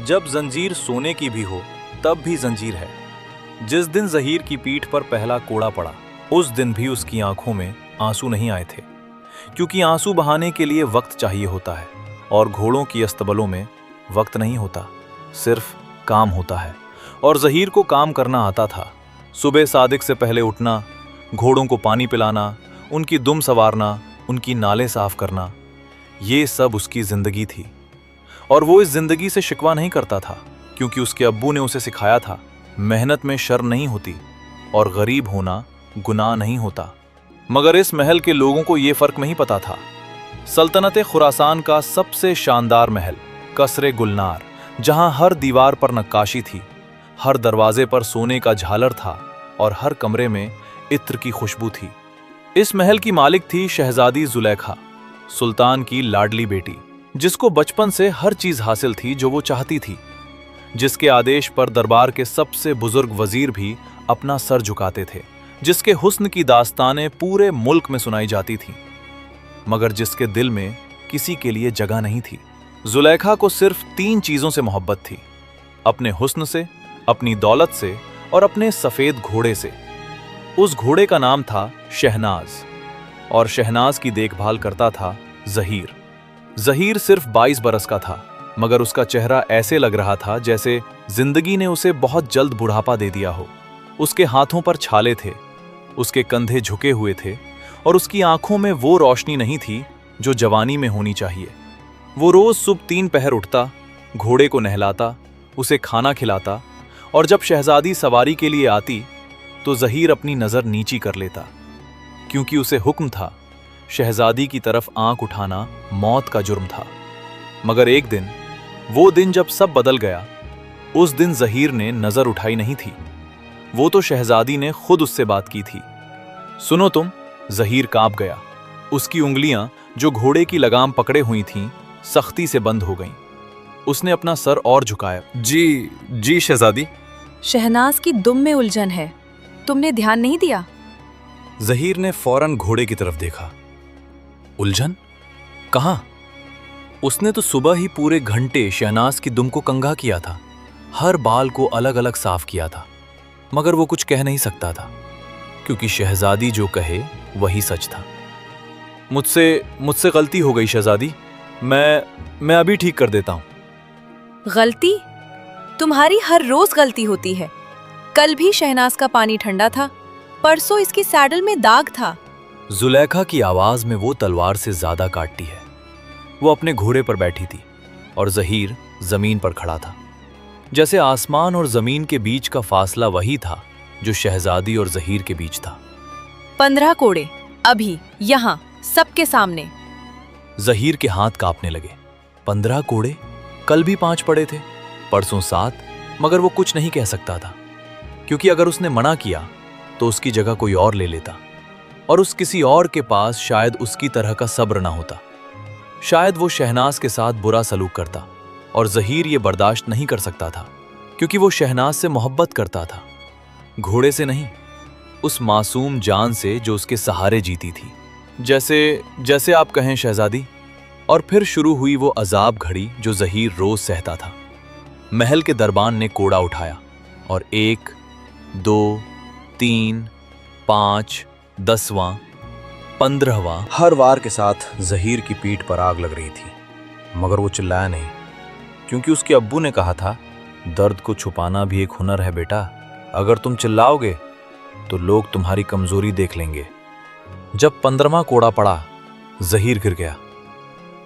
जब जंजीर सोने की भी हो तब भी जंजीर है। जिस दिन जहीर की पीठ पर पहला कोड़ा पड़ा, उस दिन भी उसकी आंखों में आंसू नहीं आए थे, क्योंकि आंसू बहाने के लिए वक्त चाहिए होता है और घोड़ों की अस्तबलों में वक्त नहीं होता, सिर्फ काम होता है। और जहीर को काम करना आता था। सुबह सादिक से पहले उठना, घोड़ों को पानी पिलाना, उनकी दुम संवारना, उनकी नालें साफ करना, ये सब उसकी जिंदगी थी। और वो इस जिंदगी से शिकवा नहीं करता था, क्योंकि उसके अब्बू ने उसे सिखाया था, मेहनत में शर्म नहीं होती और गरीब होना गुनाह नहीं होता। मगर इस महल के लोगों को ये फर्क नहीं पता था। सल्तनत खुरासान का सबसे शानदार महल, कसरे गुलनार, जहां हर दीवार पर नक्काशी थी, हर दरवाजे पर सोने का झालर था और हर कमरे में इत्र की खुशबू थी। इस महल की मालिक थी शहजादी जुलेखा, सुल्तान की लाडली बेटी, जिसको बचपन से हर चीज हासिल थी जो वो चाहती थी, जिसके आदेश पर दरबार के सबसे बुजुर्ग वजीर भी अपना सर झुकाते थे, जिसके हुस्न की दास्तानें पूरे मुल्क में सुनाई जाती थीं, मगर जिसके दिल में किसी के लिए जगह नहीं थी। जुलेखा को सिर्फ 3 चीजों से मोहब्बत थी, अपने हुस्न से, अपनी दौलत से और अपने सफेद घोड़े से। उस घोड़े का नाम था शहनाज, और शहनाज की देखभाल करता था जहीर। जहीर सिर्फ 22 बरस का था, मगर उसका चेहरा ऐसे लग रहा था जैसे जिंदगी ने उसे बहुत जल्द बुढ़ापा दे दिया हो। उसके हाथों पर छाले थे, उसके कंधे झुके हुए थे और उसकी आंखों में वो रोशनी नहीं थी जो जवानी में होनी चाहिए। वो रोज सुबह 3 पहर उठता, घोड़े को नहलाता, उसे खाना खिलाता, और जब शहजादी सवारी के लिए आती तो जहीर अपनी नजर नीची कर लेता, क्योंकि उसे हुक्म था, शहजादी की तरफ आंख उठाना मौत का जुर्म था। मगर एक दिन, वो दिन जब सब बदल गया, उस दिन जहीर ने नजर उठाई नहीं थी। वो तो शहजादी ने खुद उससे बात की थी। सुनो तुम। जहीर कांप गया। उसकी उंगलियां जो घोड़े की लगाम पकड़े हुई थीं, सख्ती से बंद हो गईं। उसने अपना सर और झुकाया। जी शहजादी। शहनाज की दुम में उलझन है, तुमने ध्यान नहीं दिया? जहीर ने फौरन घोड़े की तरफ देखा। उलझन? कहां? उसने तो सुबह ही पूरे घंटे शहनाज की दुम को कंघा किया था, हर बाल को अलग अलग साफ किया था, मगर वो कुछ कह नहीं सकता था, क्योंकि शहजादी जो कहे वही सच था। मुझसे गलती हो गई शहजादी, मैं अभी ठीक कर देता हूं। गलती? तुम्हारी हर रोज गलती होती है। कल भी शहनाज का पानी ठंडा था, परसों इसकी सैडल में दाग था। जुलेखा की आवाज में वो तलवार से ज्यादा काटती है। वो अपने घोड़े पर बैठी थी और जहीर जमीन पर खड़ा था। जैसे आसमान और जमीन के बीच का फासला वही था जो शहजादी और जहीर के बीच था। 15 कोड़े, अभी, यहां, सबके सामने। जहीर के हाथ कांपने लगे। 15 कोड़े? कल भी 5 पड़े थे, परसों 7, मगर वो कुछ नहीं कह सकता था, क्योंकि अगर उसने मना किया तो उसकी जगह कोई और ले लेता, और उस किसी और के पास शायद उसकी तरह का सब्र ना होता। शायद वो शहनाज के साथ बुरा सलूक करता, और जहीर ये बर्दाश्त नहीं कर सकता था, क्योंकि वो शहनाज से मोहब्बत करता था, घोड़े से नहीं, उस मासूम जान से जो उसके सहारे जीती थी। जैसे आप कहें शहजादी। और फिर शुरू हुई वो अजाब घड़ी जो जहीर रोज सहता था। महल के दरबान ने कोड़ा उठाया और 1, 2, 3, 5, 10वां, 15वां, हर वार के साथ जहीर की पीठ पर आग लग रही थी, मगर वो चिल्लाया नहीं, क्योंकि उसके अब्बू ने कहा था, दर्द को छुपाना भी एक हुनर है बेटा। अगर तुम चिल्लाओगे तो लोग तुम्हारी कमजोरी देख लेंगे। जब 15वां कोड़ा पड़ा, जहीर गिर गया।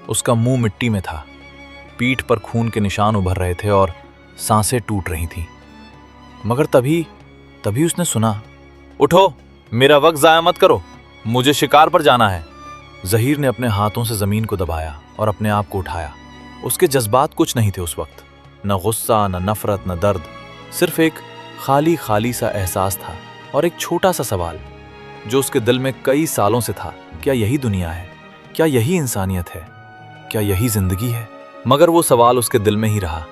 उसका मुंह मिट्टी में था, पीठ पर खून के निशान उभर रहे थे और सांसें टूट रही थीं। मगर तभी उसने सुना, उठो, मेरा वक्त जाया मत करो, मुझे शिकार पर जाना है। जहीर ने अपने हाथों से जमीन को दबाया और अपने आप को उठाया। उसके जज्बात कुछ नहीं थे उस वक्त, न गुस्सा, न नफरत, न दर्द, सिर्फ एक खाली सा एहसास था और एक छोटा सा सवाल जो उसके दिल में कई सालों से था। क्या यही दुनिया है? क्या यही इंसानियत है? क्या यही जिंदगी है? मगर वो सवाल उसके दिल में ही रहा।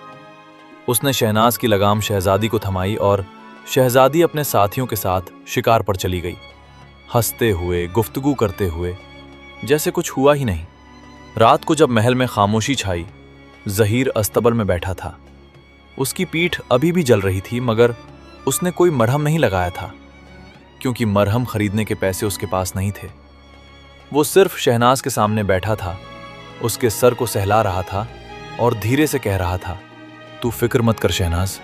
उसने शहनाज की लगाम शहजादी को थमाई और शहजादी अपने साथियों के साथ शिकार पर चली गई, हंसते हुए, गुफ्तगू करते हुए, जैसे कुछ हुआ ही नहीं। रात को जब महल में खामोशी छाई, जहीर अस्तबल में बैठा था, उसकी पीठ अभी भी जल रही थी, मगर उसने कोई मरहम नहीं लगाया था, क्योंकि मरहम खरीदने के पैसे उसके पास नहीं थे। वो सिर्फ शहनाज के सामने बैठा था, उसके सर को सहला रहा था और धीरे से कह रहा था, तू फिक्र मत कर शहनाज,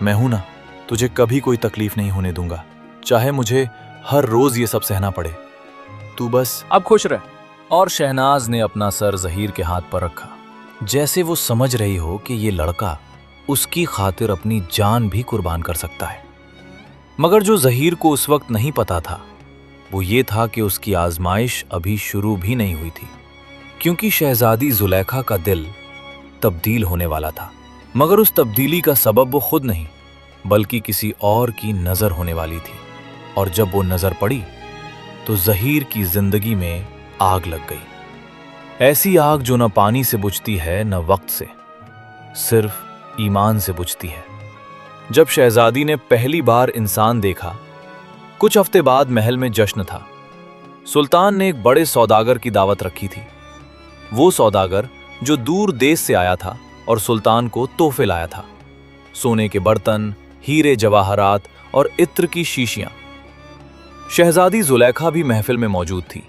मैं हूं ना, तुझे कभी कोई तकलीफ नहीं होने दूंगा, चाहे मुझे हर रोज ये सब सहना पड़े, तू बस अब खुश रह। और शहनाज ने अपना सर जहीर के हाथ पर रखा, जैसे वो समझ रही हो कि ये लड़का उसकी खातिर अपनी जान भी कुर्बान कर सकता है। मगर जो जहीर को उस वक्त नहीं पता था वो ये था कि उसकी आजमाइश अभी शुरू भी नहीं हुई थी, क्योंकि शहजादी जुलेखा का दिल तब्दील होने वाला था। मगर उस तब्दीली का सबब वो खुद नहीं, बल्कि किसी और की नजर होने वाली थी। और जब वो नजर पड़ी तो जहीर की जिंदगी में आग लग गई। ऐसी आग जो न पानी से बुझती है न वक्त से, सिर्फ ईमान से बुझती है। जब शहजादी ने पहली बार इंसान देखा, कुछ हफ्ते बाद महल में जश्न था। सुल्तान ने एक बड़े सौदागर की दावत रखी थी। वो सौदागर जो दूर देश से आया था और सुल्तान को तोहफे लाया था, सोने के बर्तन, हीरे जवाहरात और इत्र की शीशियां। शहजादी जुलेखा भी महफिल में मौजूद थी,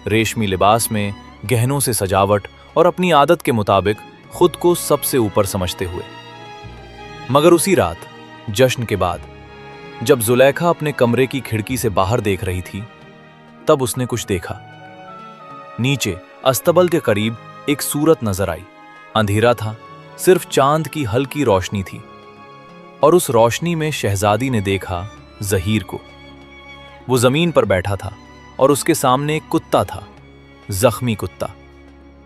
रेशमी लिबास में, गहनों से सजावट और अपनी आदत के मुताबिक खुद को सबसे ऊपर समझते हुए। मगर उसी रात जश्न के बाद जब जुलेखा अपने कमरे की खिड़की से बाहर देख रही थी, तब उसने कुछ देखा। नीचे अस्तबल के करीब एक सूरत नजर आई। अंधेरा था, सिर्फ चांद की हल्की रोशनी थी, और उस रोशनी में शहजादी ने देखा जहीर को। वो जमीन पर बैठा था और उसके सामने एक कुत्ता था, जख्मी कुत्ता।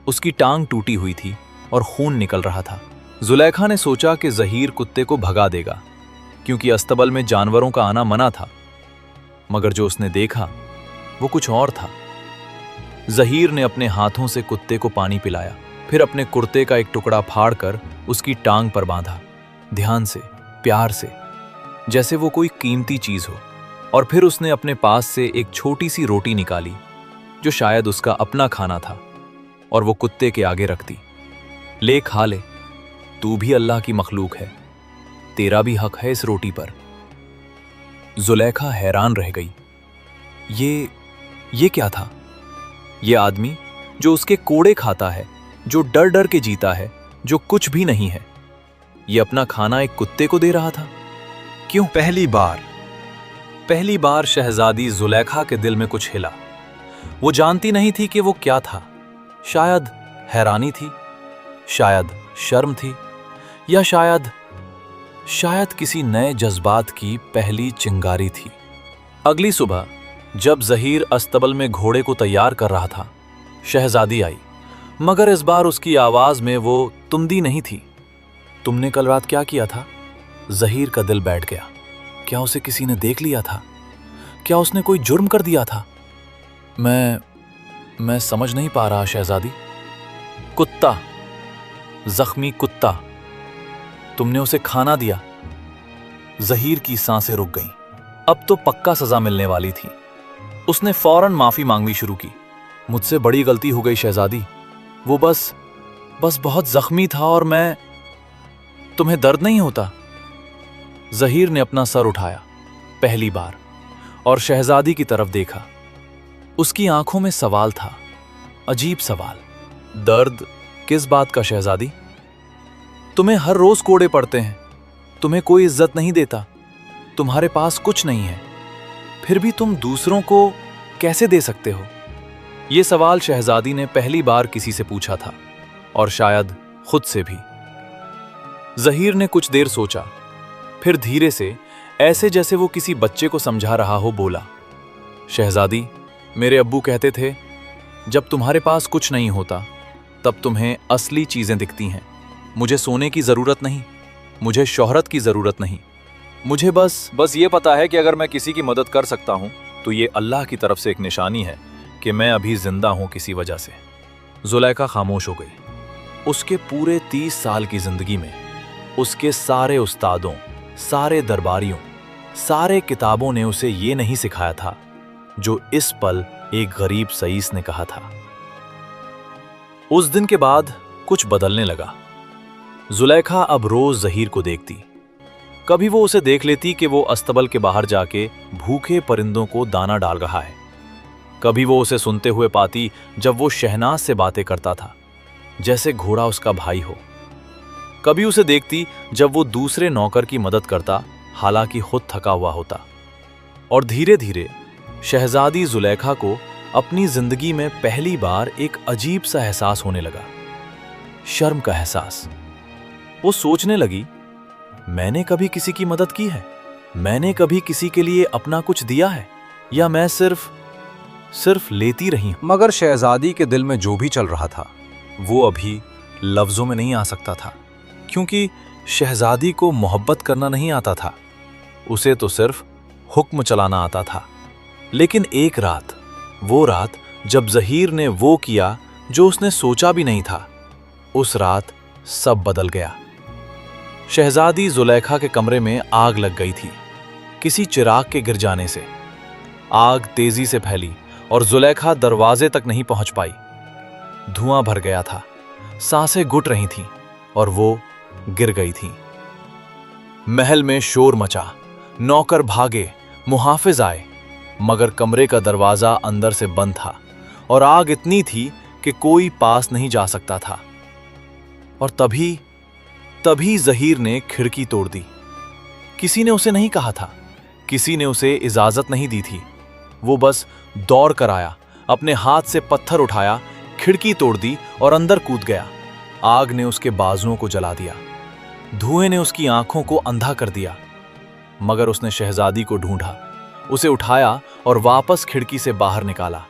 उसकी टांग टूटी हुई थी और खून निकल रहा था। जुलेखा ने सोचा कि जहीर कुत्ते को भगा देगा, क्योंकि अस्तबल में जानवरों का आना मना था। मगर जो उसने देखा वो कुछ और था। जहीर ने अपने हाथों से कुत्ते को पानी पिलाया, फिर अपने कुर्ते का एक टुकड़ा फाड़कर उसकी टांग पर बांधा, ध्यान से, प्यार से, जैसे वो कोई कीमती चीज हो। और फिर उसने अपने पास से एक छोटी सी रोटी निकाली, जो शायद उसका अपना खाना था, और वो कुत्ते के आगे रख दी। ले खा ले, तू भी अल्लाह की मखलूक है, तेरा भी हक है इस रोटी पर। जुलेखा हैरान रह गई। ये क्या था? ये आदमी जो उसके कोड़े खाता है, जो डर डर के जीता है, जो कुछ भी नहीं है, ये अपना खाना एक कुत्ते को दे रहा था? क्यों? पहली बार शहजादी जुलेखा के दिल में कुछ हिला। वो जानती नहीं थी कि वो क्या था। शायद हैरानी थी, शायद शर्म थी, या शायद किसी नए जज्बात की पहली चिंगारी थी। अगली सुबह जब जहीर अस्तबल में घोड़े को तैयार कर रहा था, शहजादी आई, मगर इस बार उसकी आवाज में वो तुमदी नहीं थी। तुमने कल रात क्या किया था? जहीर का दिल बैठ गया। क्या उसे किसी ने देख लिया था? क्या उसने कोई जुर्म कर दिया था? मैं समझ नहीं पा रहा शहजादी। कुत्ता, जख्मी कुत्ता, तुमने उसे खाना दिया। जहीर की सांसें रुक गईं। अब तो पक्का सजा मिलने वाली थी। उसने फौरन माफी मांगनी शुरू की। मुझसे बड़ी गलती हो गई शहजादी, वो बस बहुत जख्मी था और मैं... तुम्हें दर्द नहीं होता? जहीर ने अपना सर उठाया पहली बार और शहजादी की तरफ देखा। उसकी आंखों में सवाल था, अजीब सवाल। दर्द किस बात का शहजादी? तुम्हें हर रोज कोड़े पड़ते हैं, तुम्हें कोई इज्जत नहीं देता, तुम्हारे पास कुछ नहीं है, फिर भी तुम दूसरों को कैसे दे सकते हो? यह सवाल शहजादी ने पहली बार किसी से पूछा था, और शायद खुद से भी। जहीर ने कुछ देर सोचा, फिर धीरे से, ऐसे जैसे वो किसी बच्चे को समझा रहा हो, बोला, शहजादी, मेरे अब्बू कहते थे, जब तुम्हारे पास कुछ नहीं होता तब तुम्हें असली चीजें दिखती हैं। मुझे सोने की जरूरत नहीं, मुझे शोहरत की जरूरत नहीं, मुझे बस ये पता है कि अगर मैं किसी की मदद कर सकता हूं तो ये अल्लाह की तरफ से एक निशानी है कि मैं अभी जिंदा हूं किसी वजह से। जुलेखा खामोश हो गई। उसके पूरे 30 साल की जिंदगी में उसके सारे उस्तादों, सारे दरबारियों, सारे किताबों ने उसे ये नहीं सिखाया था जो इस पल एक गरीब सईस ने कहा था। उस दिन के बाद कुछ बदलने लगा। जुलेखा अब रोज जहीर को देखती। कभी वो उसे देख लेती कि वो अस्तबल के बाहर जाके भूखे परिंदों को दाना डाल रहा है। कभी वो उसे सुनते हुए पाती जब वो शहनाज से बातें करता था, जैसे घोड़ा उसका भाई हो। कभी उसे देखती जब वो दूसरे नौकर की मदद करता, हालांकि खुद थका हुआ होता। और धीरे धीरे शहजादी जुलेखा को अपनी जिंदगी में पहली बार एक अजीब सा एहसास होने लगा, शर्म का एहसास। वो सोचने लगी, मैंने कभी किसी की मदद की है? मैंने कभी किसी के लिए अपना कुछ दिया है? या मैं सिर्फ लेती रही हूं? मगर शहजादी के दिल में जो भी चल रहा था वो अभी लफ्जों में नहीं आ सकता था, क्योंकि शहजादी को मोहब्बत करना नहीं आता था, उसे तो सिर्फ हुक्म चलाना आता था। लेकिन एक रात, वो रात जब जहीर ने वो किया जो उसने सोचा भी नहीं था, उस रात सब बदल गया। शहजादी जुलेखा के कमरे में आग लग गई थी, किसी चिराग के गिर जाने से। आग तेजी से फैली और जुलेखा दरवाजे तक नहीं पहुंच पाई। धुआं भर गया था, सांसें घुट रही थीं और वो गिर गई थी। महल में शोर मचा, नौकर भागे, मुहाफिज आए, मगर कमरे का दरवाजा अंदर से बंद था और आग इतनी थी कि कोई पास नहीं जा सकता था। और तभी जहीर ने खिड़की तोड़ दी। किसी ने उसे नहीं कहा था, किसी ने उसे इजाजत नहीं दी थी। वो बस दौड़ कर आया, अपने हाथ से पत्थर उठाया, खिड़की तोड़ दी और अंदर कूद गया। आग ने उसके बाजुओं को जला दिया, धुएं ने उसकी आंखों को अंधा कर दिया। मगर उसने शहजादी को ढूंढा, उसे उठाया और वापस खिड़की से बाहर निकाला।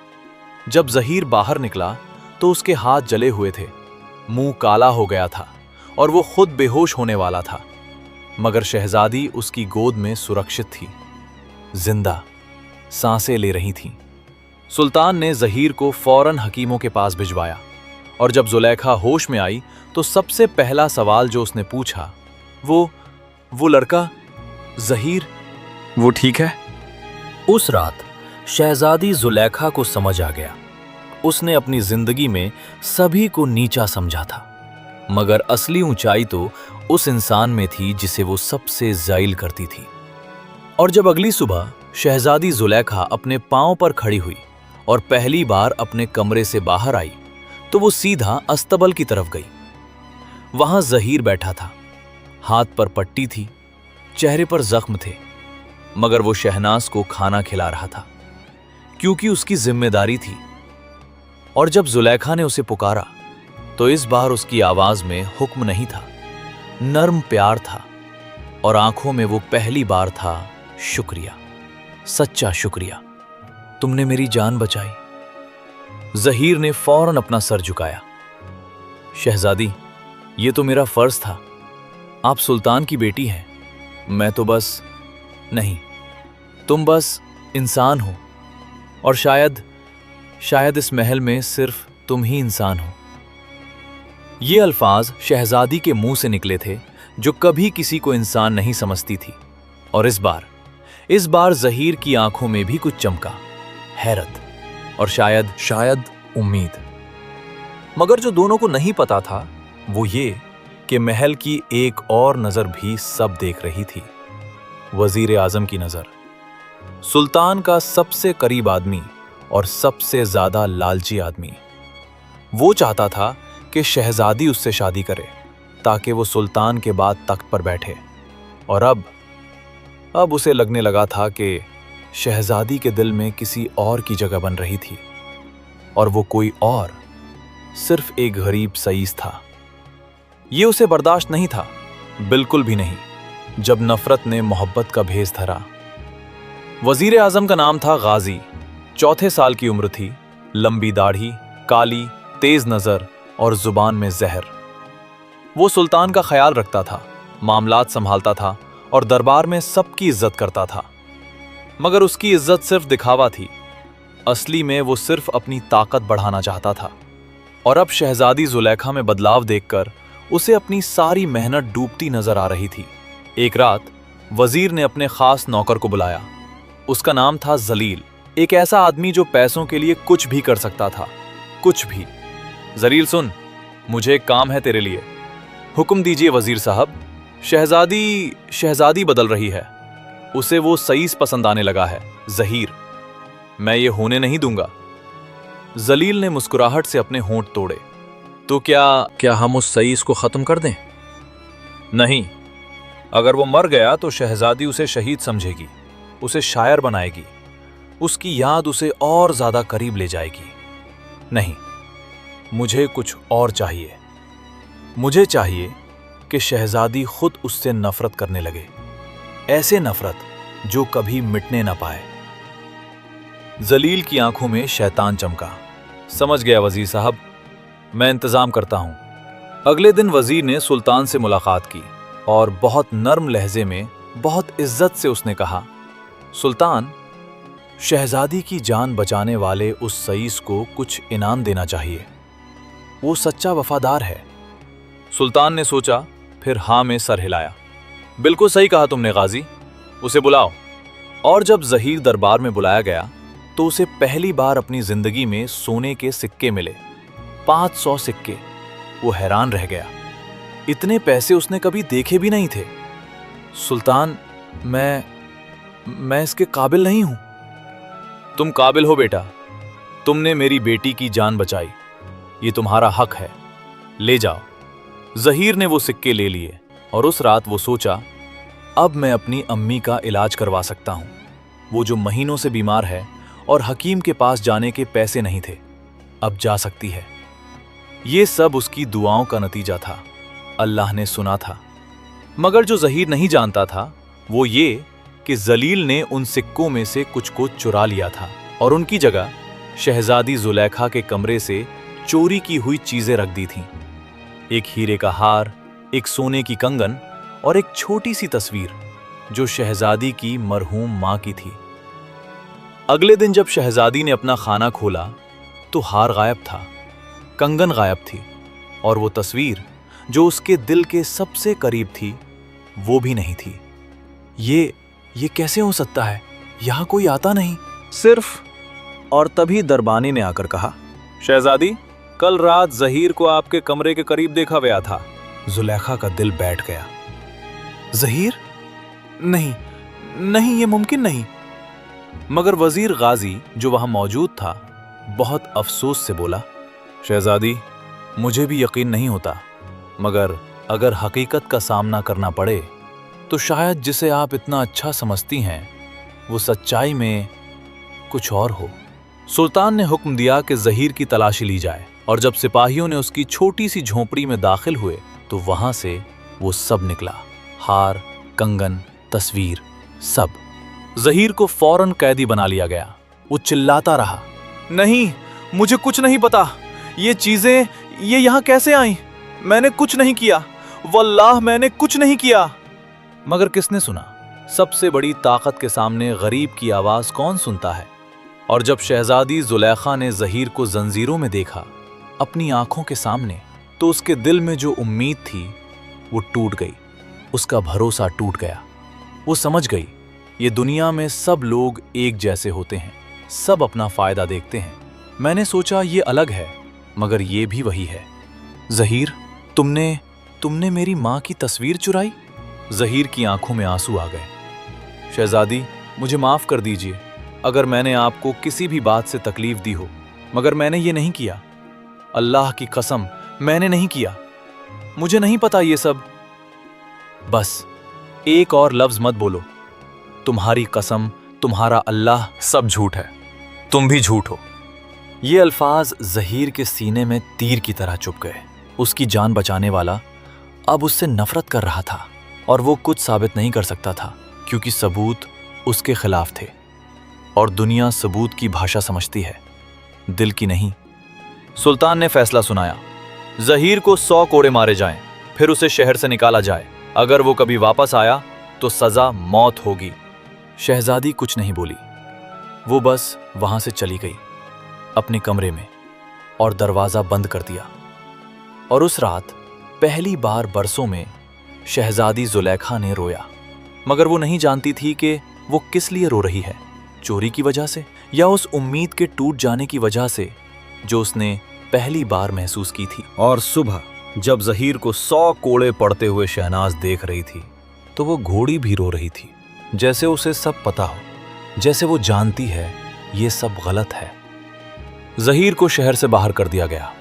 जब जहीर बाहर निकला तो उसके हाथ जले हुए थे, मुंह काला हो गया था और वो खुद बेहोश होने वाला था। मगर शहजादी उसकी गोद में सुरक्षित थी, जिंदा, सांसें ले रही थी। सुल्तान ने जहीर को फौरन हकीमों के पास भिजवाया और जब जुलेखा होश में आई तो सबसे पहला सवाल जो उसने पूछा, वो लड़का जहीर, वो ठीक है? उस रात शहजादी जुलेखा को समझ आ गया। उसने अपनी जिंदगी में सभी को नीचा समझा था, मगर असली ऊंचाई तो उस इंसान में थी जिसे वो सबसे ज़ाइल करती थी। और जब अगली सुबह शहजादी जुलेखा अपने पांव पर खड़ी हुई और पहली बार अपने कमरे से बाहर आई तो वो सीधा अस्तबल की तरफ गई। वहां जहीर बैठा था, हाथ पर पट्टी थी, चेहरे पर जख्म थे, मगर वो शहनाज को खाना खिला रहा था, क्योंकि उसकी जिम्मेदारी थी। और जब जुलेखा ने उसे पुकारा तो इस बार उसकी आवाज में हुक्म नहीं था, नर्म प्यार था और आंखों में वो पहली बार था शुक्रिया, सच्चा शुक्रिया, तुमने मेरी जान बचाई। जहीर ने फौरन अपना सर झुकाया। शहजादी, ये तो मेरा फर्ज था, आप सुल्तान की बेटी हैं, मैं तो बस नहीं, तुम बस इंसान हो और शायद इस महल में सिर्फ तुम ही इंसान हो। ये अल्फाज शहजादी के मुंह से निकले थे जो कभी किसी को इंसान नहीं समझती थी। और इस बार जहीर की आंखों में भी कुछ चमका, हैरत और शायद उम्मीद। मगर जो दोनों को नहीं पता था वो ये कि महल की एक और नजर भी सब देख रही थी, वजीर आजम की नजर, सुल्तान का सबसे करीब आदमी और सबसे ज्यादा लालची आदमी। वो चाहता था कि शहजादी उससे शादी करे ताकि वो सुल्तान के बाद तख्त पर बैठे। और अब उसे लगने लगा था कि शहजादी के दिल में किसी और की जगह बन रही थी, और वो कोई और सिर्फ एक गरीब सईस था। ये उसे बर्दाश्त नहीं था, बिल्कुल भी नहीं, जब नफरत ने मोहब्बत का भेस धरा। वजीर आजम का नाम था गाजी, 4 साल की उम्र थी, लंबी दाढ़ी, काली तेज नजर और जुबान में जहर। वो सुल्तान का ख्याल रखता था, मामलात संभालता था और दरबार में सबकी इज्जत करता था। मगर उसकी इज्जत सिर्फ दिखावा थी, असली में वो सिर्फ अपनी ताकत बढ़ाना चाहता था। और अब शहजादी जुलेखा में बदलाव देखकर उसे अपनी सारी मेहनत डूबती नजर आ रही थी। एक रात वजीर ने अपने खास नौकर को बुलाया। उसका नाम था जलील, एक ऐसा आदमी जो पैसों के लिए कुछ भी कर सकता था, कुछ भी। जलील सुन, मुझे एक काम है तेरे लिए। हुक्म दीजिए वजीर साहब, शहजादी बदल रही है। उसे वो सईस पसंद आने लगा है, ज़हीर। मैं ये होने नहीं दूंगा। जलील ने मुस्कुराहट से अपने होंठ तोड़े। तो क्या हम उस सईस को खत्म कर दें? नहीं, अगर वो मर गया तो शहजादी उसे शहीद समझेगी, उसे शायर बनाएगी, उसकी याद उसे और ज्यादा करीब ले जाएगी। नहीं, मुझे कुछ और चाहिए। मुझे चाहिए कि शहजादी खुद उससे नफरत करने लगे, ऐसे नफरत जो कभी मिटने ना पाए। जलील की आंखों में शैतान चमका। समझ गया वजीर साहब, मैं इंतजाम करता हूं। अगले दिन वजीर ने सुल्तान से मुलाकात की और बहुत नर्म लहजे में, बहुत इज्जत से उसने कहा, सुल्तान, शहजादी की जान बचाने वाले उस सईस को कुछ इनाम देना चाहिए। वो सच्चा वफादार है। सुल्तान ने सोचा, फिर हाँ में सर हिलाया। बिल्कुल सही कहा तुमने गाजी, उसे बुलाओ। और जब ज़हीर दरबार में बुलाया गया तो उसे पहली बार अपनी जिंदगी में सोने के सिक्के मिले, 500 सिक्के। वो हैरान रह गया, इतने पैसे उसने कभी देखे भी नहीं थे। सुल्तान, मैं इसके काबिल नहीं हूं। तुम काबिल हो बेटा, तुमने मेरी बेटी की जान बचाई, ये तुम्हारा हक है, ले जाओ। ज़हीर ने वो सिक्के ले लिए और उस रात वो सोचा, अब मैं अपनी अम्मी का इलाज करवा सकता हूं। वो जो महीनों से बीमार है और हकीम के पास जाने के पैसे नहीं थे, अब जा सकती है। ये सब उसकी दुआओं का नतीजा था, अल्लाह ने सुना था। मगर जो ज़हीर नहीं जानता था वो ये कि जलील ने उन सिक्कों में से कुछ को चुरा लिया था और उनकी जगह शहजादी जुलेखा के कमरे से चोरी की हुई चीजें रख दी थीं। एक हीरे का हार, एक सोने की कंगन और एक छोटी सी तस्वीर जो शहजादी की मरहूम मां की थी। अगले दिन जब शहजादी ने अपना खाना खोला तो हार गायब था, कंगन गायब थी और वो तस्वीर जो उसके दिल के सबसे करीब थी वो भी नहीं थी। ये कैसे हो सकता है? यहां कोई आता नहीं, सिर्फ। और तभी दरबानी ने आकर कहा, शहजादी, कल रात ज़हीर को आपके कमरे के करीब देखा गया था। जुलेखा का दिल बैठ गया। ज़हीर? नहीं, ये मुमकिन नहीं। मगर वजीर गाजी जो वहां मौजूद था बहुत अफसोस से बोला, शहजादी, मुझे भी यकीन नहीं होता, मगर अगर हकीकत का सामना करना पड़े तो शायद जिसे आप इतना अच्छा समझती हैं वो सच्चाई में कुछ और हो। सुल्तान ने हुक्म दिया कि ज़हीर की तलाशी ली जाए और जब सिपाहियों ने उसकी छोटी सी झोंपड़ी में दाखिल हुए तो वहां से वो सब निकला, हार, कंगन, तस्वीर, सब। ज़हीर को फौरन कैदी बना लिया गया। वो चिल्लाता रहा, नहीं, मुझे कुछ नहीं पता, ये चीजें ये यहां कैसे आई? मैंने कुछ नहीं किया, वल्लाह मैंने कुछ नहीं किया। मगर किसने सुना? सबसे बड़ी ताकत के सामने गरीब की आवाज कौन सुनता है? और जब शहजादी जुलेखा ने ज़हीर को जंजीरों में देखा अपनी आंखों के सामने, तो उसके दिल में जो उम्मीद थी वो टूट गई, उसका भरोसा टूट गया। वो समझ गई, ये दुनिया में सब लोग एक जैसे होते हैं, सब अपना फायदा देखते हैं। मैंने सोचा ये अलग है, मगर ये भी वही है। ज़हीर, तुमने मेरी माँ की तस्वीर चुराई? ज़हीर की आंखों में आंसू आ गए। शहजादी, मुझे माफ कर दीजिए अगर मैंने आपको किसी भी बात से तकलीफ दी हो, मगर मैंने ये नहीं किया, अल्लाह की कसम मैंने नहीं किया, मुझे नहीं पता ये सब। बस एक और लफ्ज मत बोलो, तुम्हारी कसम, तुम्हारा अल्लाह, सब झूठ है, तुम भी झूठ हो। ये अल्फाज ज़हीर के सीने में तीर की तरह चुभ गए। उसकी जान बचाने वाला अब उससे नफरत कर रहा था और वो कुछ साबित नहीं कर सकता था क्योंकि सबूत उसके खिलाफ थे। और दुनिया सबूत की भाषा समझती है, दिल की नहीं। सुल्तान ने फैसला सुनाया, ज़हीर को 100 कोड़े मारे जाएं, फिर उसे शहर से निकाला जाए। अगर वो कभी वापस आया तो सजा मौत होगी। शहजादी कुछ नहीं बोली, वो बस वहां से चली गई अपने कमरे में और दरवाजा बंद कर दिया। और उस रात पहली बार बरसों में शहजादी जुलेखा ने रोया, मगर वो नहीं जानती थी कि वो किस लिए रो रही है, चोरी की वजह से या उस उम्मीद के टूट जाने की वजह से जो उसने पहली बार महसूस की थी। और सुबह जब जहीर को 100 कोड़े पड़ते हुए शहनाज देख रही थी तो वो घोड़ी भी रो रही थी, जैसे उसे सब पता हो, जैसे वो जानती है ये सब गलत है। जहीर को शहर से बाहर कर दिया गया।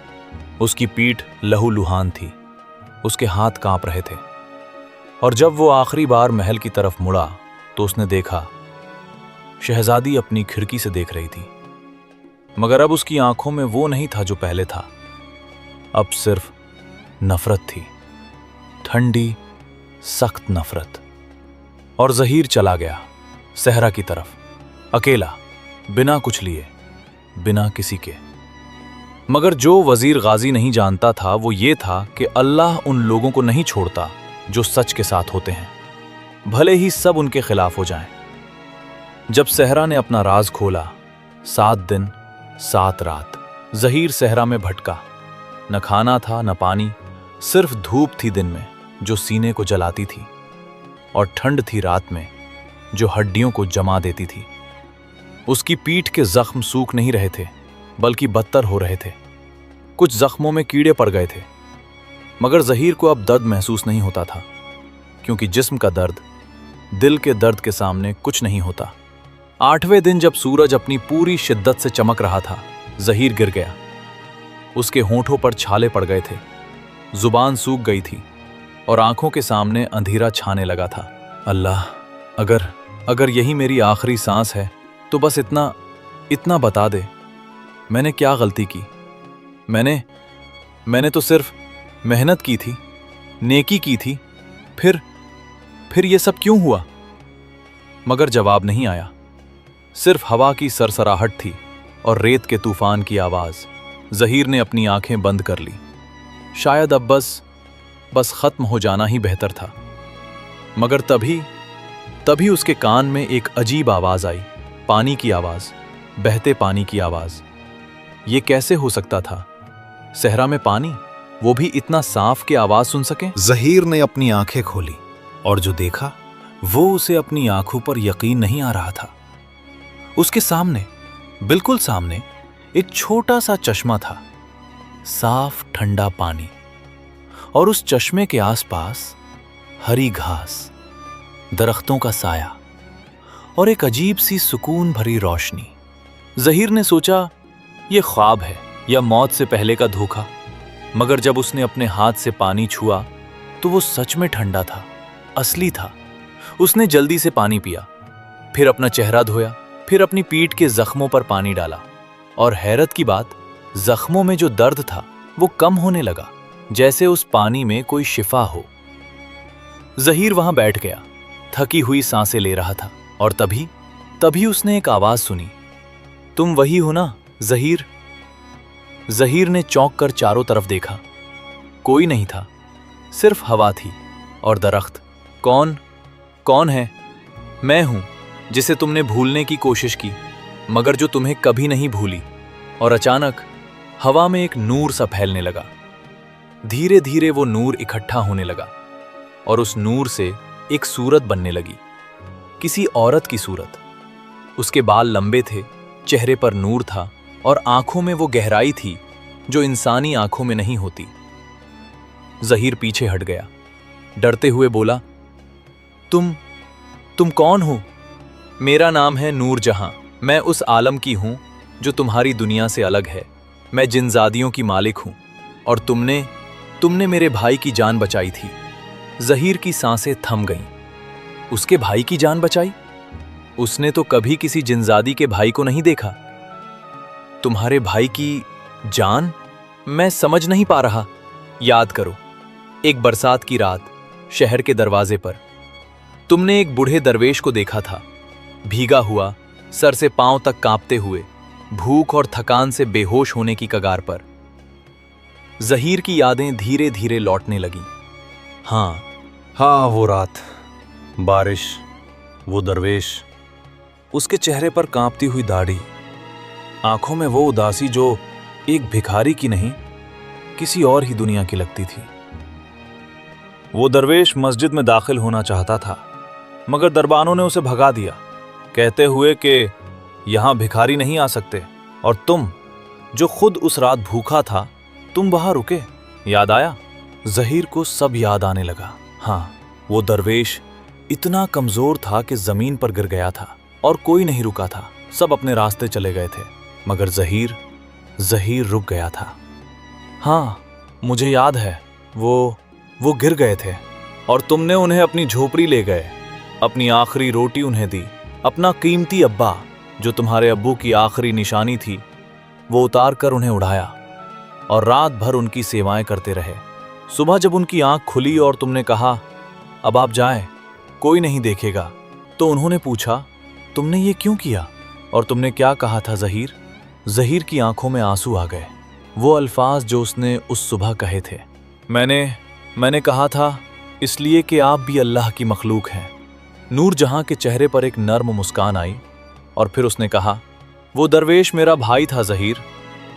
उसकी पीठ लहूलुहान थी, उसके हाथ कांप रहे थे, और जब वो आखिरी बार महल की तरफ मुड़ा तो उसने देखा शहजादी अपनी खिड़की से देख रही थी, मगर अब उसकी आंखों में वो नहीं था जो पहले था। अब सिर्फ नफरत थी, ठंडी सख्त नफरत। और जहीर चला गया सहरा की तरफ, अकेला, बिना कुछ लिए, बिना किसी के। मगर जो वजीर गाजी नहीं जानता था वो ये था कि अल्लाह उन लोगों को नहीं छोड़ता जो सच के साथ होते हैं, भले ही सब उनके खिलाफ हो जाएं। जब सहरा ने अपना राज खोला, 7 दिन 7 रात जहीर सहरा में भटका। न खाना था न पानी, सिर्फ धूप थी दिन में जो सीने को जलाती थी, और ठंड थी रात में जो हड्डियों को जमा देती थी। उसकी पीठ के जख्म सूख नहीं रहे थे बल्कि बदतर हो रहे थे। कुछ जख्मों में कीड़े पड़ गए थे, मगर जहीर को अब दर्द महसूस नहीं होता था, क्योंकि जिस्म का दर्द दिल के दर्द के सामने कुछ नहीं होता। 8वें दिन जब सूरज अपनी पूरी शिद्दत से चमक रहा था, जहीर गिर गया। उसके होंठों पर छाले पड़ गए थे, जुबान सूख गई थी, और आंखों के सामने अंधेरा छाने लगा था। अल्लाह, अगर यही मेरी आखिरी सांस है तो बस इतना बता दे, मैंने क्या गलती की? मैंने तो सिर्फ मेहनत की थी, नेकी की थी, फिर ये सब क्यों हुआ? मगर जवाब नहीं आया। सिर्फ हवा की सरसराहट थी और रेत के तूफान की आवाज। जहीर ने अपनी आंखें बंद कर ली। शायद अब बस खत्म हो जाना ही बेहतर था। मगर तभी उसके कान में एक अजीब आवाज आई, पानी की आवाज, बहते पानी की आवाज। ये कैसे हो सकता था? सहरा में पानी, वो भी इतना साफ कि आवाज सुन सके? जहीर ने अपनी आंखें खोली और जो देखा वो उसे अपनी आंखों पर यकीन नहीं आ रहा था। उसके सामने, बिल्कुल सामने, एक छोटा सा चश्मा था, साफ ठंडा पानी, और उस चश्मे के आसपास हरी घास, दरख्तों का साया और एक अजीब सी सुकून भरी रोशनी। जहीर ने सोचा ये ख्वाब है या मौत से पहले का धोखा, मगर जब उसने अपने हाथ से पानी छुआ तो वो सच में ठंडा था, असली था। उसने जल्दी से पानी पिया, फिर अपना चेहरा धोया, फिर अपनी पीठ के जख्मों पर पानी डाला, और हैरत की बात, जख्मों में जो दर्द था वो कम होने लगा, जैसे उस पानी में कोई शिफा हो। जहीर वहां बैठ गया, थकी हुई सांसें ले रहा था, और तभी उसने एक आवाज सुनी, तुम वही हो ना जहीर? जहीर ने चौंक कर चारों तरफ देखा। कोई नहीं था, सिर्फ हवा थी और दरख्त। कौन है? मैं हूं, जिसे तुमने भूलने की कोशिश की, मगर जो तुम्हें कभी नहीं भूली। और अचानक हवा में एक नूर सा फैलने लगा। धीरे धीरे वो नूर इकट्ठा होने लगा, और उस नूर से एक सूरत बनने लगी, किसी औरत की सूरत। उसके बाल लंबे थे, चेहरे पर नूर था, और आंखों में वो गहराई थी जो इंसानी आंखों में नहीं होती। जहीर पीछे हट गया, डरते हुए बोला, तुम कौन हो? मेरा नाम है नूरजहां। मैं उस आलम की हूं जो तुम्हारी दुनिया से अलग है। मैं जिनजादियों की मालिक हूं, और तुमने मेरे भाई की जान बचाई थी। जहीर की सांसें थम गईं। उसके भाई की जान बचाई? उसने तो कभी किसी जिनजादी के भाई को नहीं देखा। तुम्हारे भाई की जान? मैं समझ नहीं पा रहा। याद करो, एक बरसात की रात, शहर के दरवाजे पर तुमने एक बूढ़े दरवेश को देखा था, भीगा हुआ, सर से पांव तक कांपते हुए, भूख और थकान से बेहोश होने की कगार पर। जहीर की यादें धीरे धीरे लौटने लगीं। हाँ, वो रात, बारिश, वो दरवेश, उसके चेहरे पर कांपती हुई दाढ़ी, आंखों में वो उदासी जो एक भिखारी की नहीं, किसी और ही दुनिया की लगती थी। वो दरवेश मस्जिद में दाखिल होना चाहता था, मगर दरबानों ने उसे भगा दिया, कहते हुए कि यहां भिखारी नहीं आ सकते, और तुम, जो खुद उस रात भूखा था, तुम वहां रुके। याद आया? ज़हीर को सब याद आने लगा। हाँ, वो दरवेश इतना कमजोर था कि जमीन पर गिर गया था और कोई नहीं रुका था। सब अपने रास्ते चले गए थे, मगर ज़हीर रुक गया था। हाँ, मुझे याद है, वो गिर गए थे और तुमने उन्हें अपनी झोपड़ी ले गए, अपनी आखिरी रोटी उन्हें दी, अपना कीमती अब्बा जो तुम्हारे अब्बू की आखिरी निशानी थी वो उतार कर उन्हें उड़ाया और रात भर उनकी सेवाएं करते रहे। सुबह जब उनकी आंख खुली और तुमने कहा अब आप जाएं, कोई नहीं देखेगा, तो उन्होंने पूछा तुमने ये क्यों किया और तुमने क्या कहा था ज़हीर? ज़हीर की आंखों में आंसू आ गए। वो अल्फाज जो उसने उस सुबह कहे थे, मैंने कहा था इसलिए कि आप भी अल्लाह की मखलूक हैं। नूर जहां के चेहरे पर एक नर्म मुस्कान आई और फिर उसने कहा वो दरवेश मेरा भाई था ज़हीर।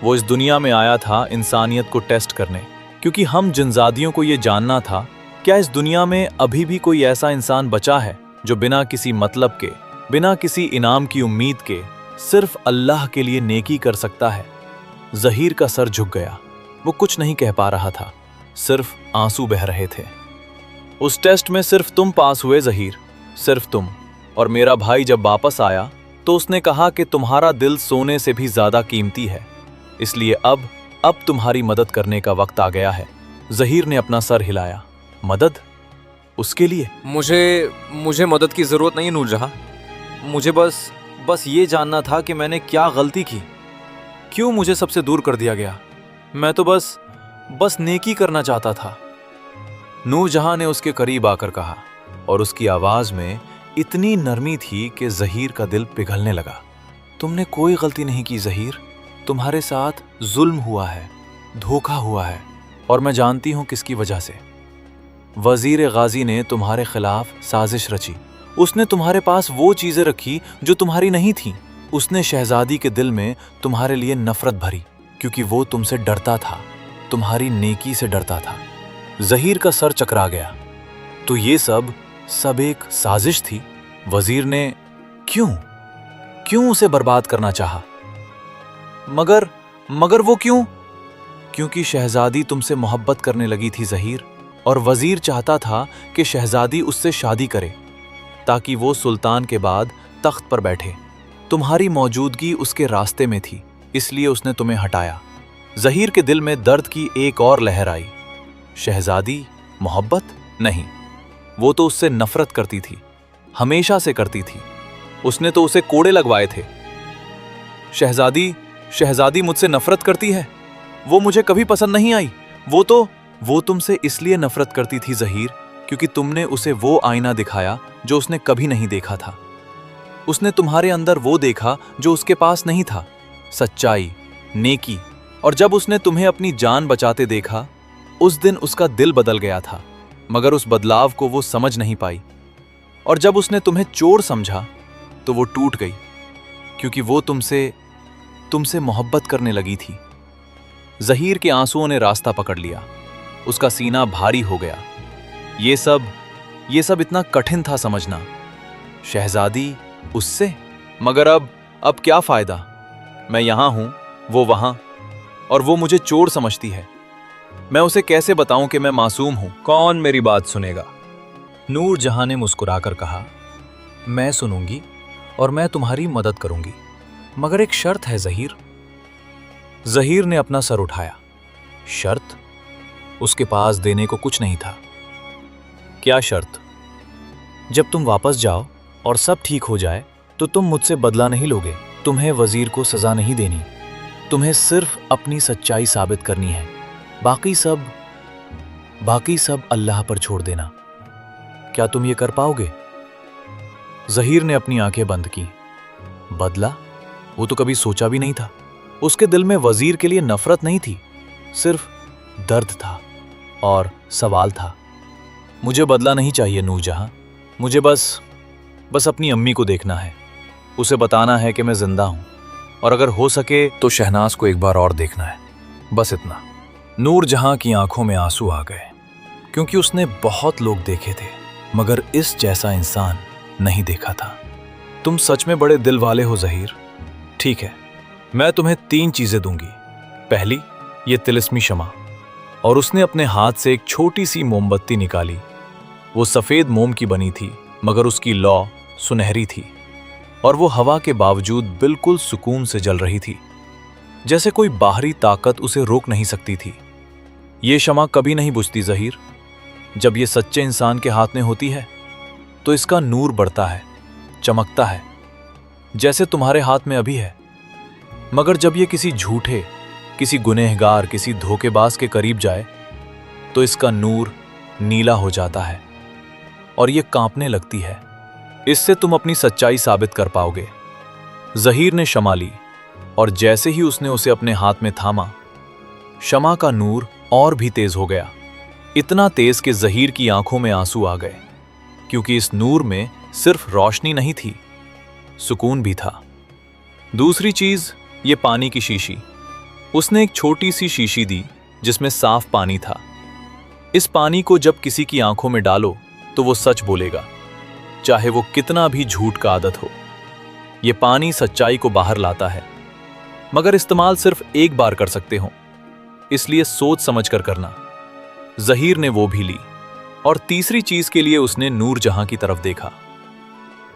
वो इस दुनिया में आया था इंसानियत को टेस्ट करने, क्योंकि हम जिनजादियों को ये जानना था क्या इस दुनिया में अभी भी कोई ऐसा इंसान बचा है जो बिना किसी मतलब के, बिना किसी इनाम की उम्मीद के, सिर्फ अल्लाह के लिए नेकी कर सकता है। ज़हीर का सर झुक गया। वो कुछ नहीं कह पा रहा था, सिर्फ आंसू बह रहे थे। उस टेस्ट में सिर्फ तुम पास हुए ज़हीर, सिर्फ तुम। और मेरा भाई जब वापस आया तो उसने कहा कि तुम्हारा दिल सोने से भी ज्यादा कीमती है, इसलिए अब तुम्हारी मदद करने का वक्त आ गया है। ज़हीर ने अपना सर हिलाया। मदद? उसके लिए? मुझे मदद की जरूरत नहीं नूरजहां। मुझे बस ये जानना था कि मैंने क्या गलती की, क्यों मुझे सबसे दूर कर दिया गया। मैं तो बस नेकी करना चाहता था। नूरजहां ने उसके करीब आकर कहा और उसकी आवाज में इतनी नरमी थी कि ज़हीर का दिल पिघलने लगा। तुमने कोई गलती नहीं की ज़हीर, तुम्हारे साथ जुल्म हुआ है, धोखा हुआ है, और मैं जानती हूं किसकी वजह से। वजीर गाजी ने तुम्हारे खिलाफ साजिश रची। उसने तुम्हारे पास वो चीजें रखी जो तुम्हारी नहीं थी। उसने शहजादी के दिल में तुम्हारे लिए नफरत भरी, क्योंकि वो तुमसे डरता था, तुम्हारी नेकी से डरता था। ज़हीर का सर चकरा गया। तो ये सब एक साजिश थी। वजीर ने क्यों उसे बर्बाद करना चाहा? मगर वो क्यों? क्योंकि शहजादी तुमसे मोहब्बत करने लगी थी ज़हीर, और वजीर चाहता था कि शहजादी उससे शादी करे ताकि वो सुल्तान के बाद तख्त पर बैठे। तुम्हारी मौजूदगी उसके रास्ते में थी, इसलिए उसने तुम्हें हटाया। ज़हीर के दिल में दर्द की एक और लहर आई। शहजादी मोहब्बत नहीं, वो तो उससे नफरत करती थी, हमेशा से करती थी। उसने तो उसे कोड़े लगवाए थे। शहजादी मुझसे नफरत करती है, वो मुझे कभी पसंद नहीं आई। वो तुमसे इसलिए नफरत करती थी ज़हीर, क्योंकि तुमने उसे वो आईना दिखाया जो उसने कभी नहीं देखा था। उसने तुम्हारे अंदर वो देखा जो उसके पास नहीं था, सच्चाई, नेकी। और जब उसने तुम्हें अपनी जान बचाते देखा, उस दिन उसका दिल बदल गया था, मगर उस बदलाव को वो समझ नहीं पाई। और जब उसने तुम्हें चोर समझा तो वो टूट गई, क्योंकि वो तुमसे मोहब्बत करने लगी थी। ज़हीर के आंसुओं ने रास्ता पकड़ लिया। उसका सीना भारी हो गया। ये सब इतना कठिन था समझना। शहजादी उससे, मगर अब क्या फायदा? मैं यहां हूं, वो वहां, और वो मुझे चोर समझती है। मैं उसे कैसे बताऊं कि मैं मासूम हूं? कौन मेरी बात सुनेगा? नूरजहां ने मुस्कुराकर कहा, मैं सुनूंगी और मैं तुम्हारी मदद करूंगी, मगर एक शर्त है ज़हीर। ज़हीर ने अपना सर उठाया। शर्त? उसके पास देने को कुछ नहीं था। क्या शर्त? जब तुम वापस जाओ और सब ठीक हो जाए तो तुम मुझसे बदला नहीं लोगे। तुम्हें वजीर को सजा नहीं देनी। तुम्हें सिर्फ अपनी सच्चाई साबित करनी है। बाकी सब अल्लाह पर छोड़ देना। क्या तुम ये कर पाओगे? ज़हीर ने अपनी आंखें बंद की। बदला? वो तो कभी सोचा भी नहीं था। उसके दिल में वजीर के लिए नफरत नहीं थी, सिर्फ दर्द था और सवाल था। मुझे बदला नहीं चाहिए नूरजहां। मुझे बस अपनी अम्मी को देखना है, उसे बताना है कि मैं जिंदा हूं, और अगर हो सके तो शहनाज को एक बार और देखना है, बस इतना। नूरजहां की आंखों में आंसू आ गए, क्योंकि उसने बहुत लोग देखे थे, मगर इस जैसा इंसान नहीं देखा था। तुम सच में बड़े दिल वाले हो ज़हीर। ठीक है, मैं तुम्हें 3 चीजें दूंगी। पहली, ये तिलिस्मी शमा, और उसने अपने हाथ से एक छोटी सी मोमबत्ती निकाली। वो सफेद मोम की बनी थी, मगर उसकी लौ सुनहरी थी और वो हवा के बावजूद बिल्कुल सुकून से जल रही थी, जैसे कोई बाहरी ताकत उसे रोक नहीं सकती थी। ये शमा कभी नहीं बुझती ज़हीर। जब ये सच्चे इंसान के हाथ में होती है तो इसका नूर बढ़ता है, चमकता है, जैसे तुम्हारे हाथ में अभी है। मगर जब ये किसी झूठे, किसी गुनहगार, किसी धोखेबाज के करीब जाए तो इसका नूर नीला हो जाता है और ये कांपने लगती है। इससे तुम अपनी सच्चाई साबित कर पाओगे। ज़हीर ने शमा ली और जैसे ही उसने उसे अपने हाथ में थामा, शमा का नूर और भी तेज हो गया, इतना तेज कि ज़हीर की आंखों में आंसू आ गए, क्योंकि इस नूर में सिर्फ रोशनी नहीं थी, सुकून भी था। दूसरी चीज, ये पानी की शीशी। उसने एक छोटी सी शीशी दी जिसमें साफ पानी था। इस पानी को जब किसी की आंखों में डालो तो वो सच बोलेगा, चाहे वो कितना भी झूठ का आदत हो। ये पानी सच्चाई को बाहर लाता है, मगर इस्तेमाल सिर्फ एक बार कर सकते हो, इसलिए सोच समझ कर करना। ज़हीर ने वो भी ली और तीसरी चीज के लिए उसने नूर जहां की तरफ देखा।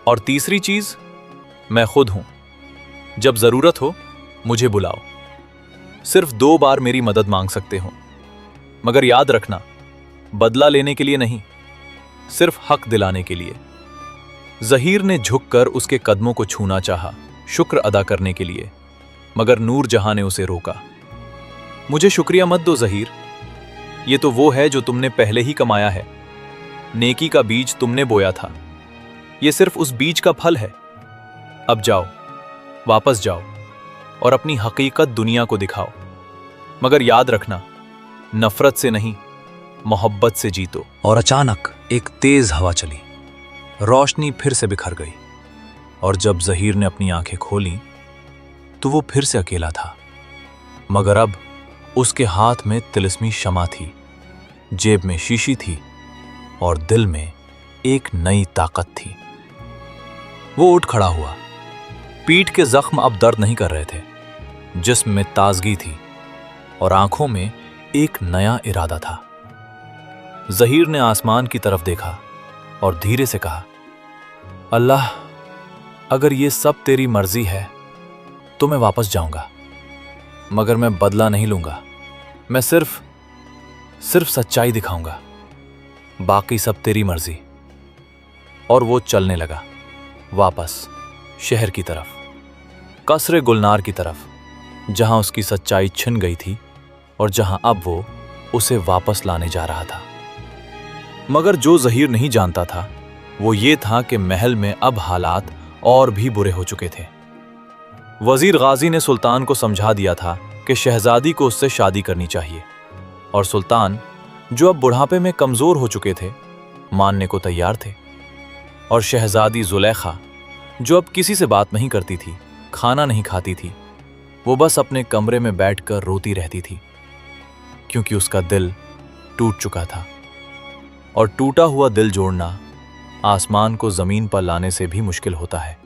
और तीसरी चीज, मैं खुद हूं। जब जरूरत हो मुझे बुलाओ। सिर्फ 2 बार मेरी मदद मांग सकते हो, मगर याद रखना, बदला लेने के लिए नहीं, सिर्फ हक दिलाने के लिए। ज़हीर ने झुककर उसके कदमों को छूना चाहा, शुक्र अदा करने के लिए, मगर नूर जहां ने उसे रोका। मुझे शुक्रिया मत दो ज़हीर, ये तो वो है जो तुमने पहले ही कमाया है। नेकी का बीज तुमने बोया था, ये सिर्फ उस बीज का फल है। अब जाओ, वापस जाओ और अपनी हकीकत दुनिया को दिखाओ, मगर याद रखना, नफरत से नहीं, मोहब्बत से जीतो। और अचानक एक तेज हवा चली, रोशनी फिर से बिखर गई, और जब ज़हीर ने अपनी आंखें खोली तो वो फिर से अकेला था, मगर अब उसके हाथ में तिलिस्मी शमा थी, जेब में शीशी थी और दिल में एक नई ताकत थी। वो उठ खड़ा हुआ। पीठ के जख्म अब दर्द नहीं कर रहे थे, जिस्म में ताजगी थी और आंखों में एक नया इरादा था। ज़हीर ने आसमान की तरफ देखा और धीरे से कहा, अल्लाह, अगर ये सब तेरी मर्जी है तो मैं वापस जाऊंगा, मगर मैं बदला नहीं लूंगा। मैं सिर्फ सच्चाई दिखाऊंगा, बाकी सब तेरी मर्जी। और वो चलने लगा वापस शहर की तरफ, कसरे गुलनार की तरफ, जहां उसकी सच्चाई छिन गई थी और जहां अब वो उसे वापस लाने जा रहा था। मगर जो ज़हीर नहीं जानता था वो ये था कि महल में अब हालात और भी बुरे हो चुके थे। वजीर गाजी ने सुल्तान को समझा दिया था कि शहजादी को उससे शादी करनी चाहिए, और सुल्तान, जो अब बुढ़ापे में कमजोर हो चुके थे, मानने को तैयार थे। और शहजादी जुलेखा, जो अब किसी से बात नहीं करती थी, खाना नहीं खाती थी, वो बस अपने कमरे में बैठकर रोती रहती थी, क्योंकि उसका दिल टूट चुका था, और टूटा हुआ दिल जोड़ना आसमान को जमीन पर लाने से भी मुश्किल होता है।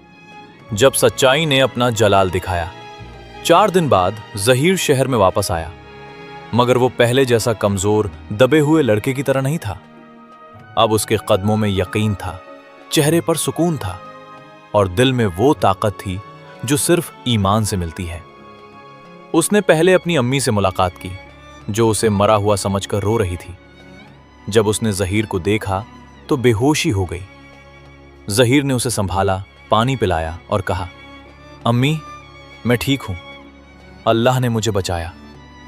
जब सच्चाई ने अपना जलाल दिखाया, 4 दिन बाद ज़हीर शहर में वापस आया, मगर वो पहले जैसा कमजोर, दबे हुए लड़के की तरह नहीं था। अब उसके कदमों में यकीन था, चेहरे पर सुकून था, और दिल में वो ताकत थी जो सिर्फ ईमान से मिलती है। उसने पहले अपनी अम्मी से मुलाकात की, जो उसे मरा हुआ समझकर रो रही थी। जब उसने ज़हीर को देखा तो बेहोशी हो गई। ज़हीर ने उसे संभाला, पानी पिलाया और कहा, अम्मी, मैं ठीक हूं, अल्लाह ने मुझे बचाया,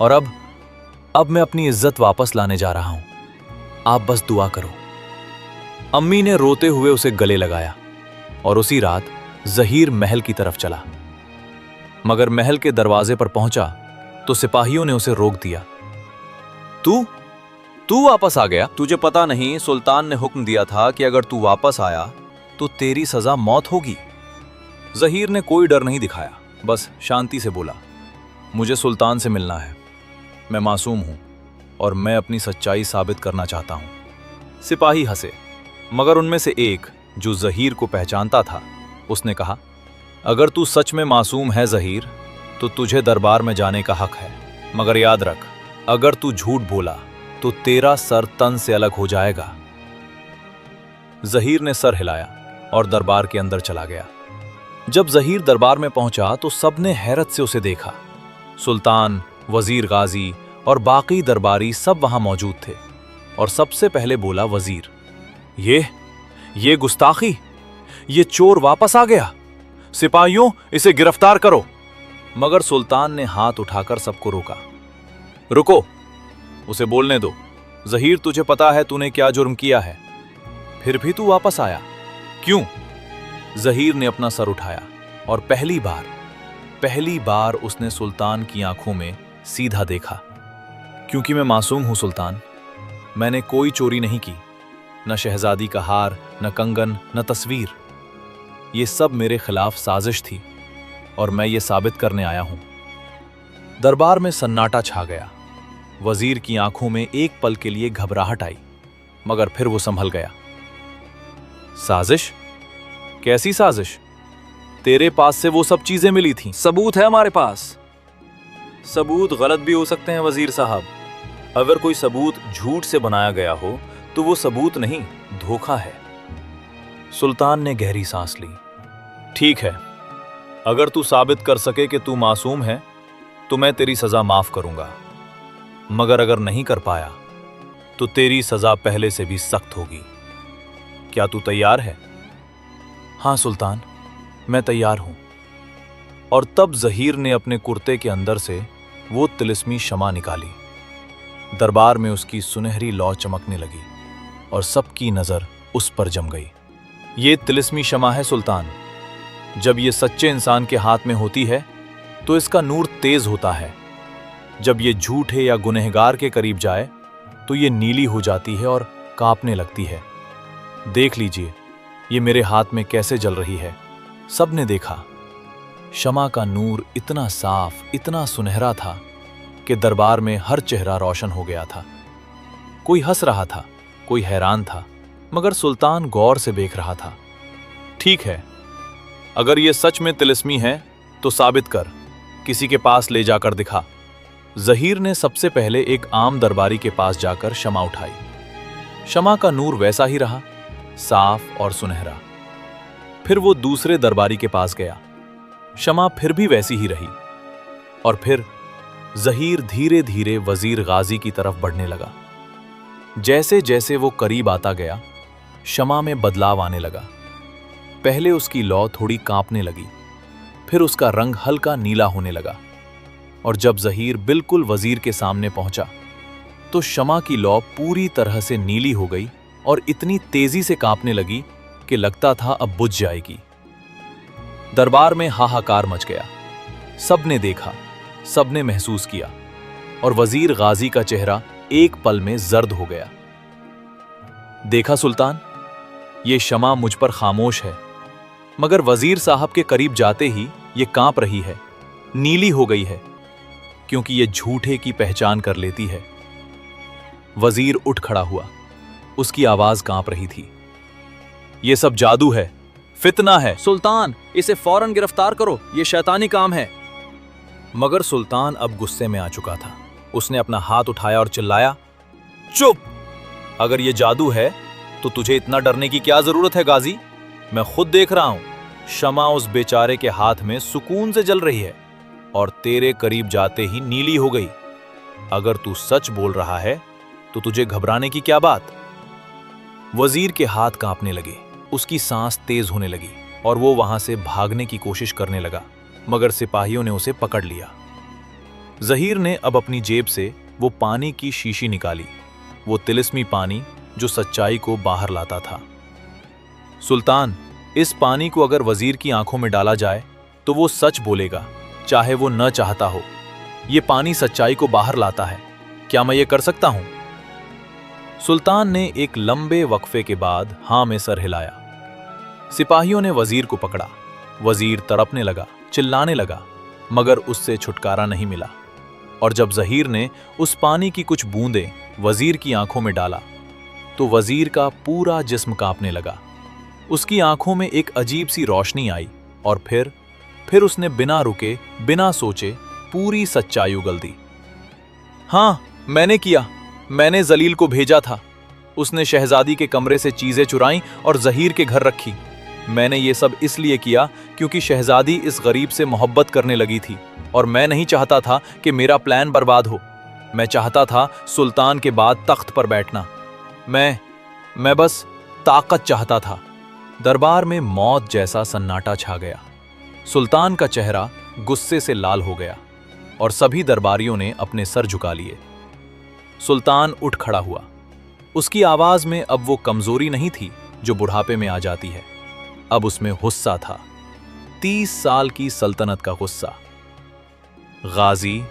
और अब मैं अपनी इज्जत वापस लाने जा रहा हूं, आप बस दुआ करो। अम्मी ने रोते हुए उसे गले लगाया, और उसी रात ज़हीर महल की तरफ चला। मगर महल के दरवाजे पर पहुंचा तो सिपाहियों ने उसे रोक दिया। तू वापस आ गया? तुझे पता नहीं, सुल्तान ने हुक्म दिया था कि अगर तू वापस आया तो तेरी सजा मौत होगी। ज़हीर ने कोई डर नहीं दिखाया, बस शांति से बोला, मुझे सुल्तान से मिलना है, मैं मासूम हूं और मैं अपनी सच्चाई साबित करना चाहता हूं। सिपाही हंसे, मगर उनमें से एक, जो ज़हीर को पहचानता था, उसने कहा, अगर तू सच में मासूम है ज़हीर, तो तुझे दरबार में जाने का हक है, मगर याद रख, अगर तू झूठ बोला तो तेरा सर तन से अलग हो जाएगा। जहीर ने सर हिलाया और दरबार के अंदर चला गया। जब जहीर दरबार में पहुंचा तो सबने हैरत से उसे देखा। सुल्तान, वजीर गाजी और बाकी दरबारी सब वहां मौजूद थे। और सबसे पहले बोला वजीर, ये गुस्ताखी, ये चोर वापस आ गया। सिपाहियों, इसे गिरफ्तार करो। मगर सुल्तान ने हाथ उठाकर सबको रोका। रुको, उसे बोलने दो। जहीर, तुझे पता है तूने क्या जुर्म किया है, फिर भी तू वापस आया क्यों? जहीर ने अपना सर उठाया और पहली बार उसने सुल्तान की आंखों में सीधा देखा। क्योंकि मैं मासूम हूं सुल्तान, मैंने कोई चोरी नहीं की, न शहजादी का हार, न कंगन, न तस्वीर। ये सब मेरे खिलाफ साजिश थी और मैं ये साबित करने आया हूं। दरबार में सन्नाटा छा गया। वजीर की आंखों में एक पल के लिए घबराहट आई, मगर फिर वो संभल गया। साजिश? कैसी साजिश? तेरे पास से वो सब चीजें मिली थीं। सबूत है हमारे पास। सबूत गलत भी हो सकते हैं वजीर साहब। अगर कोई सबूत झूठ से बनाया गया हो तो वो सबूत नहीं, धोखा है। सुल्तान ने गहरी सांस ली। ठीक है, अगर तू साबित कर सके कि तू मासूम है तो मैं तेरी सजा माफ करूंगा, मगर अगर नहीं कर पाया तो तेरी सजा पहले से भी सख्त होगी। क्या तू तैयार है? हां सुल्तान, मैं तैयार हूं। और तब जहीर ने अपने कुर्ते के अंदर से वो तिलिस्मी शमा निकाली। दरबार में उसकी सुनहरी लौ चमकने लगी और सबकी नजर उस पर जम गई। ये तिलिस्मी शमा है सुल्तान। जब ये सच्चे इंसान के हाथ में होती है तो इसका नूर तेज होता है। जब ये झूठे या गुनहगार के करीब जाए तो ये नीली हो जाती है और कांपने लगती है। देख लीजिए, ये मेरे हाथ में कैसे जल रही है। सबने देखा। शमा का नूर इतना साफ, इतना सुनहरा था कि दरबार में हर चेहरा रोशन हो गया था। कोई हंस रहा था, कोई हैरान था, मगर सुल्तान गौर से देख रहा था। ठीक है, अगर ये सच में तिलिस्मी है तो साबित कर, किसी के पास ले जाकर दिखा। जहीर ने सबसे पहले एक आम दरबारी के पास जाकर शमा उठाई। शमा का नूर वैसा ही रहा, साफ और सुनहरा। फिर वो दूसरे दरबारी के पास गया। शमा फिर भी वैसी ही रही। और फिर जहीर धीरे धीरे वजीर गाजी की तरफ बढ़ने लगा। जैसे जैसे वो करीब आता गया, शमा में बदलाव आने लगा। पहले उसकी लौ थोड़ी कांपने लगी, फिर उसका रंग हल्का नीला होने लगा। और जब जहीर बिल्कुल वजीर के सामने पहुंचा तो शमा की लौ पूरी तरह से नीली हो गई और इतनी तेजी से कांपने लगी कि लगता था अब बुझ जाएगी। दरबार में हाहाकार मच गया। सबने देखा, सबने महसूस किया, और वजीर गाजी का चेहरा एक पल में जर्द हो गया। देखा सुल्तान, ये शमा मुझ पर खामोश है, मगर वजीर साहब के करीब जाते ही ये कांप रही है, नीली हो गई है, क्योंकि ये झूठे की पहचान कर लेती है। वजीर उठ खड़ा हुआ। उसकी आवाज कांप रही थी। ये सब जादू है, फितना है। सुल्तान, इसे फौरन गिरफ्तार करो, ये शैतानी काम है। मगर सुल्तान अब गुस्से में आ चुका था। उसने अपना हाथ उठाया और चिल्लाया, चुप! अगर ये जादू है तो तुझे इतना डरने की क्या जरूरत है गाजी? मैं खुद देख रहा हूं। शमा उस बेचारे के हाथ में सुकून से जल रही है और तेरे करीब जाते ही नीली हो गई। अगर तू सच बोल रहा है तो तुझे घबराने की क्या बात? वजीर के हाथ कांपने लगे, उसकी सांस तेज होने लगी और वो वहां से भागने की कोशिश करने लगा, मगर सिपाहियों ने उसे पकड़ लिया। जहीर ने अब अपनी जेब से वो पानी की शीशी निकाली, वो तिलिस्मी पानी जो सच्चाई को बाहर लाता था। सुल्तान, इस पानी को अगर वजीर की आंखों में डाला जाए तो वो सच बोलेगा, चाहे वो न चाहता हो। ये पानी सच्चाई को बाहर लाता है। क्या मैं ये कर सकता हूं? सुल्तान ने एक लंबे वक्फे के बाद हां में सर हिलाया। सिपाहियों ने वजीर को पकड़ा। वजीर तड़पने लगा, चिल्लाने लगा, मगर उससे छुटकारा नहीं मिला। और जब जहीर ने उस पानी की कुछ बूंदें वजीर की आंखों में डाला तो वजीर का पूरा जिस्म कांपने लगा। उसकी आंखों में एक अजीब सी रोशनी आई और फिर उसने बिना रुके, बिना सोचे पूरी सच्चाई उगल दी। हाँ, मैंने जलील को भेजा था। उसने शहजादी के कमरे से चीजें चुराईं और जहीर के घर रखी। मैंने ये सब इसलिए किया क्योंकि शहजादी इस गरीब से मोहब्बत करने लगी थी और मैं नहीं चाहता था कि मेरा प्लान बर्बाद हो। मैं चाहता था सुल्तान के बाद तख्त पर बैठना। मैं बस ताकत चाहता था। दरबार में मौत जैसा सन्नाटा छा गया। सुल्तान का चेहरा गुस्से से लाल हो गया और सभी दरबारियों ने अपने सर झुका लिए। सुल्तान उठ खड़ा हुआ। उसकी आवाज में अब वो कमजोरी नहीं थी जो बुढ़ापे में आ जाती है। अब उसमें गुस्सा था, 30 साल की सल्तनत का गुस्सा। गाजी,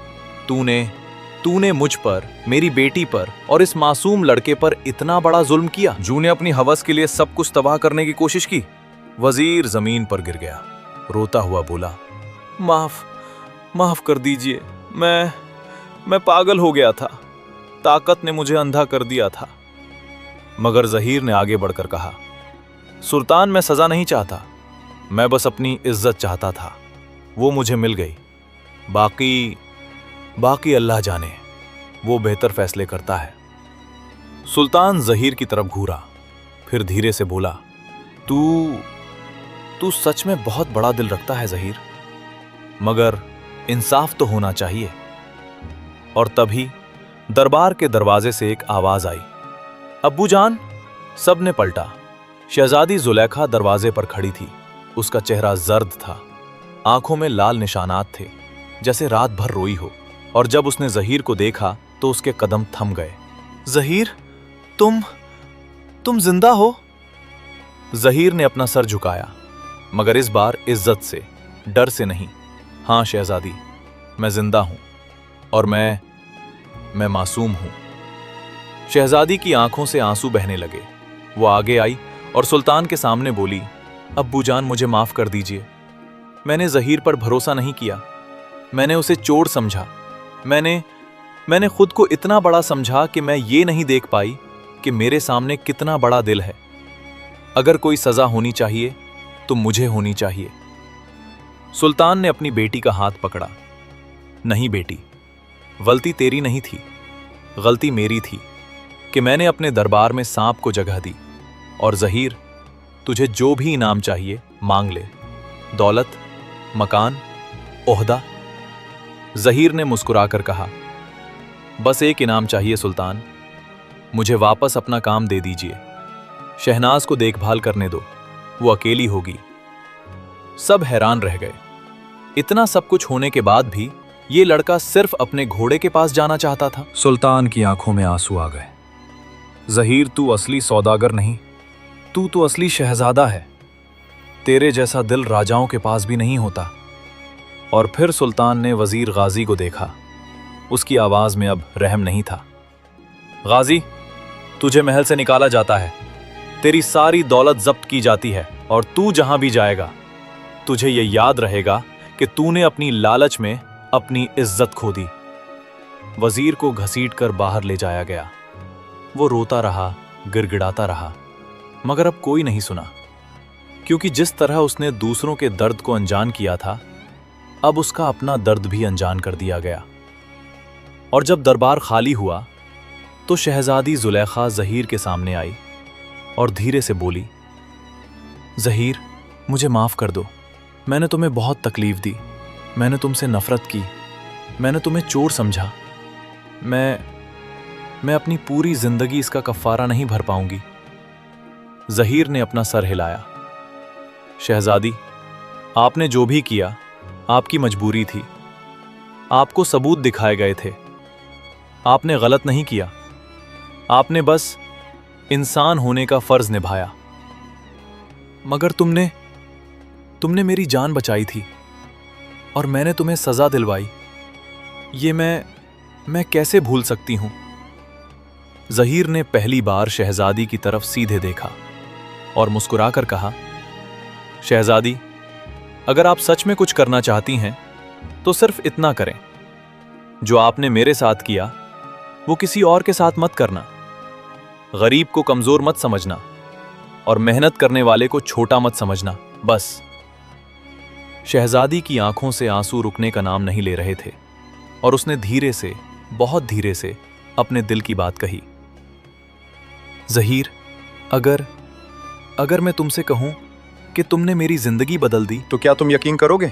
तूने मुझ पर, मेरी बेटी पर और इस मासूम लड़के पर इतना बड़ा जुल्म किया। जू ने अपनी हवस के लिए सब कुछ तबाह करने की कोशिश की। वजीर जमीन पर गिर गया, रोता हुआ बोला, माफ कर दीजिए, मैं पागल हो गया था। ताकत ने मुझे अंधा कर दिया था। मगर जहीर ने आगे बढ़कर कहा, सुल्तान, मैं सजा नहीं चाहता, मैं बस अपनी इज्जत चाहता था। वो मुझे मिल गई। बाकी अल्लाह जाने, वो बेहतर फैसले करता है। सुल्तान जहीर की तरफ घूरा, फिर धीरे से बोला, तू सच में बहुत बड़ा दिल रखता है जहीर, मगर इंसाफ तो होना चाहिए। और तभी दरबार के दरवाजे से एक आवाज आई, अब्बू जान। सब ने पलटा। शहजादी जुलेखा दरवाजे पर खड़ी थी। उसका चेहरा जर्द था, आंखों में लाल निशानात थे, जैसे रात भर रोई हो। और जब उसने जहीर को देखा तो उसके कदम थम गए। जहीर, तुम जिंदा हो? जहीर ने अपना सर झुकाया, मगर इस बार इज्जत से, डर से नहीं। हाँ शहजादी, मैं जिंदा हूं और मैं मासूम हूं। शहजादी की आंखों से आंसू बहने लगे। वो आगे आई और सुल्तान के सामने बोली, अब्बू जान, मुझे माफ कर दीजिए। मैंने जहीर पर भरोसा नहीं किया। मैंने उसे चोर समझा। मैंने खुद को इतना बड़ा समझा कि मैं ये नहीं देख पाई कि मेरे सामने कितना बड़ा दिल है। अगर कोई सजा होनी चाहिए तो मुझे होनी चाहिए। सुल्तान ने अपनी बेटी का हाथ पकड़ा। नहीं बेटी, गलती तेरी नहीं थी, गलती मेरी थी कि मैंने अपने दरबार में सांप को जगह दी। और जहीर, तुझे जो भी इनाम चाहिए मांग ले, दौलत, मकान, ओहदा। जहीर ने मुस्कुराकर कहा, बस एक इनाम चाहिए सुल्तान, मुझे वापस अपना काम दे दीजिए। शहनाज को देखभाल करने दो, वो अकेली होगी। सब हैरान रह गए। इतना सब कुछ होने के बाद भी ये लड़का सिर्फ अपने घोड़े के पास जाना चाहता था। सुल्तान की आंखों में आंसू आ गए। जहीर, तू असली सौदागर नहीं, तू तो असली शहजादा है। तेरे जैसा दिल राजाओं के पास भी नहीं होता। और फिर सुल्तान ने वजीर गाजी को देखा। उसकी आवाज में अब रहम नहीं था। गाजी, तुझे महल से निकाला जाता है, तेरी सारी दौलत जब्त की जाती है और तू जहां भी जाएगा तुझे ये याद रहेगा कि तूने अपनी लालच में अपनी इज्जत खो दी। वजीर को घसीटकर बाहर ले जाया गया। वो रोता रहा, गिड़गिड़ाता रहा, मगर अब कोई नहीं सुना, क्योंकि जिस तरह उसने दूसरों के दर्द को अनजान किया था, अब उसका अपना दर्द भी अनजान कर दिया गया। और जब दरबार खाली हुआ तो शहजादी जुलेखा जहीर के सामने आई और धीरे से बोली, जहीर, मुझे माफ कर दो। मैंने तुम्हें बहुत तकलीफ दी, मैंने तुमसे नफरत की, मैंने तुम्हें चोर समझा। मैं अपनी पूरी जिंदगी इसका कफ्फारा नहीं भर पाऊंगी। जहीर ने अपना सर हिलाया। शहजादी, आपने जो भी किया आपकी मजबूरी थी। आपको सबूत दिखाए गए थे। आपने गलत नहीं किया, आपने बस इंसान होने का फर्ज निभाया। मगर तुमने मेरी जान बचाई थी और मैंने तुम्हें सजा दिलवाई। ये मैं कैसे भूल सकती हूं? जहीर ने पहली बार शहजादी की तरफ सीधे देखा और मुस्कुराकर कहा, शहजादी, अगर आप सच में कुछ करना चाहती हैं तो सिर्फ इतना करें, जो आपने मेरे साथ किया वो किसी और के साथ मत करना। गरीब को कमजोर मत समझना और मेहनत करने वाले को छोटा मत समझना, बस। शहजादी की आंखों से आंसू रुकने का नाम नहीं ले रहे थे और उसने धीरे से, बहुत धीरे से अपने दिल की बात कही। ज़हीर, अगर मैं तुमसे कहूं कि तुमने मेरी जिंदगी बदल दी तो क्या तुम यकीन करोगे?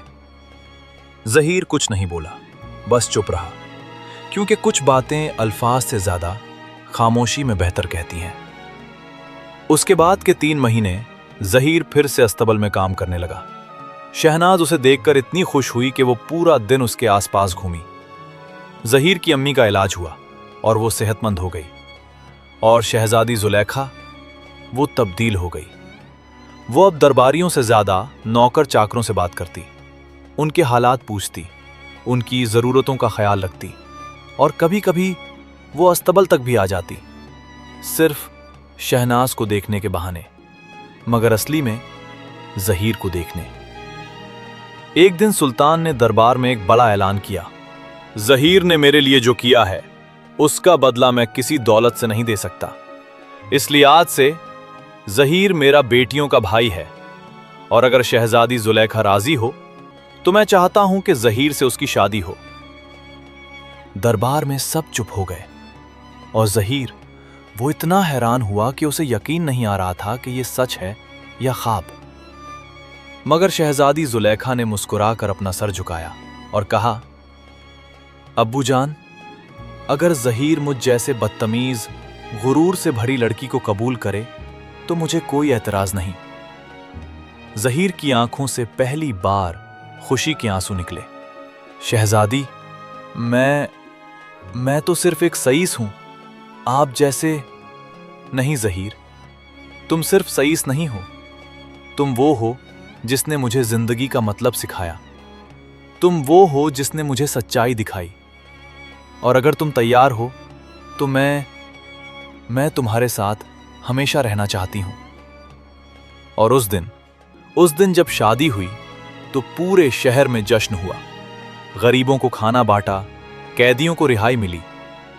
ज़हीर कुछ नहीं बोला, बस चुप रहा, क्योंकि कुछ बातें अल्फाज से ज्यादा खामोशी में बेहतर कहती हैं। उसके बाद के 3 महीने ज़हीर फिर से अस्तबल में काम करने लगा। शहनाज उसे देखकर इतनी खुश हुई कि वो पूरा दिन उसके आसपास घूमी। ज़हीर की अम्मी का इलाज हुआ और वो सेहतमंद हो गई, और शहजादी जुलेखा वो तब्दील हो गई। वो अब दरबारियों से ज्यादा नौकर चाकरों से बात करती, उनके हालात पूछती, उनकी ज़रूरतों का ख्याल रखती, और कभी कभी वो अस्तबल तक भी आ जाती, सिर्फ शहनाज को देखने के बहाने, मगर असली में ज़हीर को देखने। एक दिन सुल्तान ने दरबार में एक बड़ा ऐलान किया, ज़हीर ने मेरे लिए जो किया है उसका बदला मैं किसी दौलत से नहीं दे सकता, इसलिए आज से ज़हीर मेरा बेटियों का भाई है, और अगर शहजादी जुलेखा राजी हो तो मैं चाहता हूं कि ज़हीर से उसकी शादी हो। दरबार में सब चुप हो गए, और ज़हीर वो इतना हैरान हुआ कि उसे यकीन नहीं आ रहा था कि यह सच है या ख्वाब। मगर शहजादी जुलेखा ने मुस्कुराकर अपना सर झुकाया और कहा, अब्बू जान, अगर ज़हीर मुझ जैसे बदतमीज गुरूर से भरी लड़की को कबूल करे तो मुझे कोई एतराज नहीं। ज़हीर की आंखों से पहली बार खुशी के आंसू निकले। शहजादी, मैं तो सिर्फ एक सईस हूं, आप जैसे नहीं। ज़हीर, तुम सिर्फ सईस नहीं हो, तुम वो हो जिसने मुझे जिंदगी का मतलब सिखाया, तुम वो हो जिसने मुझे सच्चाई दिखाई, और अगर तुम तैयार हो तो मैं तुम्हारे साथ हमेशा रहना चाहती हूं। और उस दिन जब शादी हुई तो पूरे शहर में जश्न हुआ। गरीबों को खाना बांटा, कैदियों को रिहाई मिली,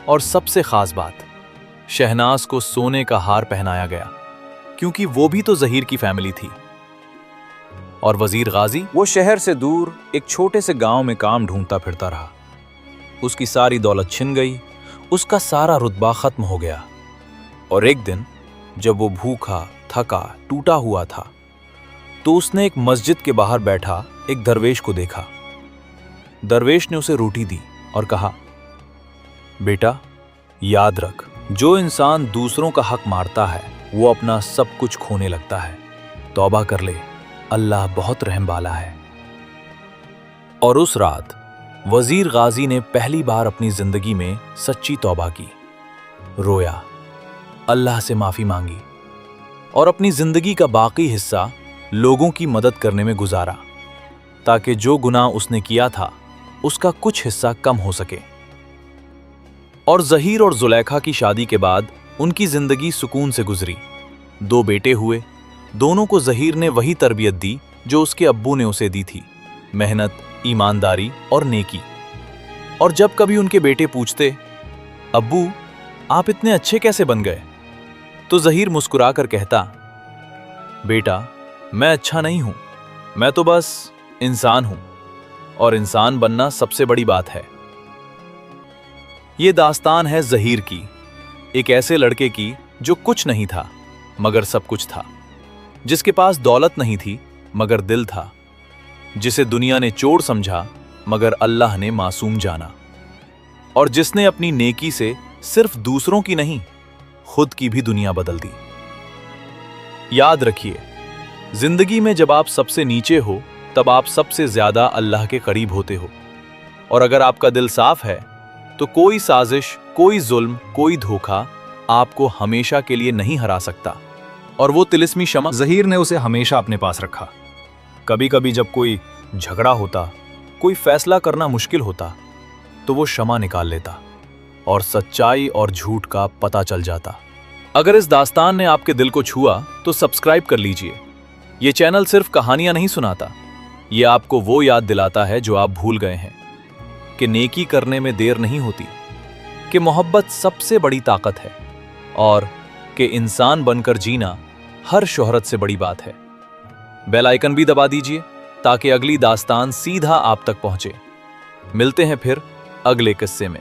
और सबसे खास बात, शहनाज को सोने का हार पहनाया गया, क्योंकि वो भी तो ज़हीर की फैमिली थी। और वजीर गाजी वो शहर से दूर एक छोटे से गांव में काम ढूंढता फिरता रहा। उसकी सारी दौलत छिन गई, उसका सारा रुतबा खत्म हो गया, और एक दिन जब वो भूखा, थका, टूटा हुआ था तो उसने एक मस्जिद के बाहर बैठा एक दरवेश को देखा। दरवेश ने उसे रोटी दी और कहा, बेटा, याद रख, जो इंसान दूसरों का हक मारता है वो अपना सब कुछ खोने लगता है। तौबा कर ले, अल्लाह बहुत रहम वाला है। और उस रात वजीर गाजी ने पहली बार अपनी जिंदगी में सच्ची तौबा की, रोया, अल्लाह से माफी मांगी, और अपनी जिंदगी का बाकी हिस्सा लोगों की मदद करने में गुजारा, ताकि जो गुनाह उसने किया था उसका कुछ हिस्सा कम हो सके। और ज़हीर और जुलेखा की शादी के बाद उनकी जिंदगी सुकून से गुजरी। 2 बेटे हुए। दोनों को ज़हीर ने वही तरबियत दी जो उसके अब्बू ने उसे दी थी, मेहनत, ईमानदारी और नेकी। और जब कभी उनके बेटे पूछते, अब्बू आप इतने अच्छे कैसे बन गए, तो ज़हीर मुस्कुराकर कहता, बेटा, मैं अच्छा नहीं हूं, मैं तो बस इंसान हूं, और इंसान बनना सबसे बड़ी बात है। ये दास्तान है ज़हीर की, एक ऐसे लड़के की जो कुछ नहीं था मगर सब कुछ था, जिसके पास दौलत नहीं थी मगर दिल था, जिसे दुनिया ने चोर समझा मगर अल्लाह ने मासूम जाना, और जिसने अपनी नेकी से सिर्फ दूसरों की नहीं, खुद की भी दुनिया बदल दी। याद रखिए, जिंदगी में जब आप सबसे नीचे हो तब आप सबसे ज्यादा अल्लाह के करीब होते हो, और अगर आपका दिल साफ है तो कोई साजिश, कोई जुल्म, कोई धोखा आपको हमेशा के लिए नहीं हरा सकता। और वो तिलिस्मी शमा, ज़हीर ने उसे हमेशा अपने पास रखा। कभी कभी जब कोई झगड़ा होता, कोई फैसला करना मुश्किल होता, तो वो क्षमा निकाल लेता और सच्चाई और झूठ का पता चल जाता। अगर इस दास्तान ने आपके दिल को छुआ तो सब्सक्राइब कर लीजिए। ये चैनल सिर्फ कहानियां नहीं सुनाता, ये आपको वो याद दिलाता है जो आप भूल गए हैं, कि नेकी करने में देर नहीं होती, कि मोहब्बत सबसे बड़ी ताकत है, और कि इंसान बनकर जीना हर शोहरत से बड़ी बात है। बेल आइकन भी दबा दीजिए ताकि अगली दास्तान सीधा आप तक पहुंचे। मिलते हैं फिर अगले किस्से में।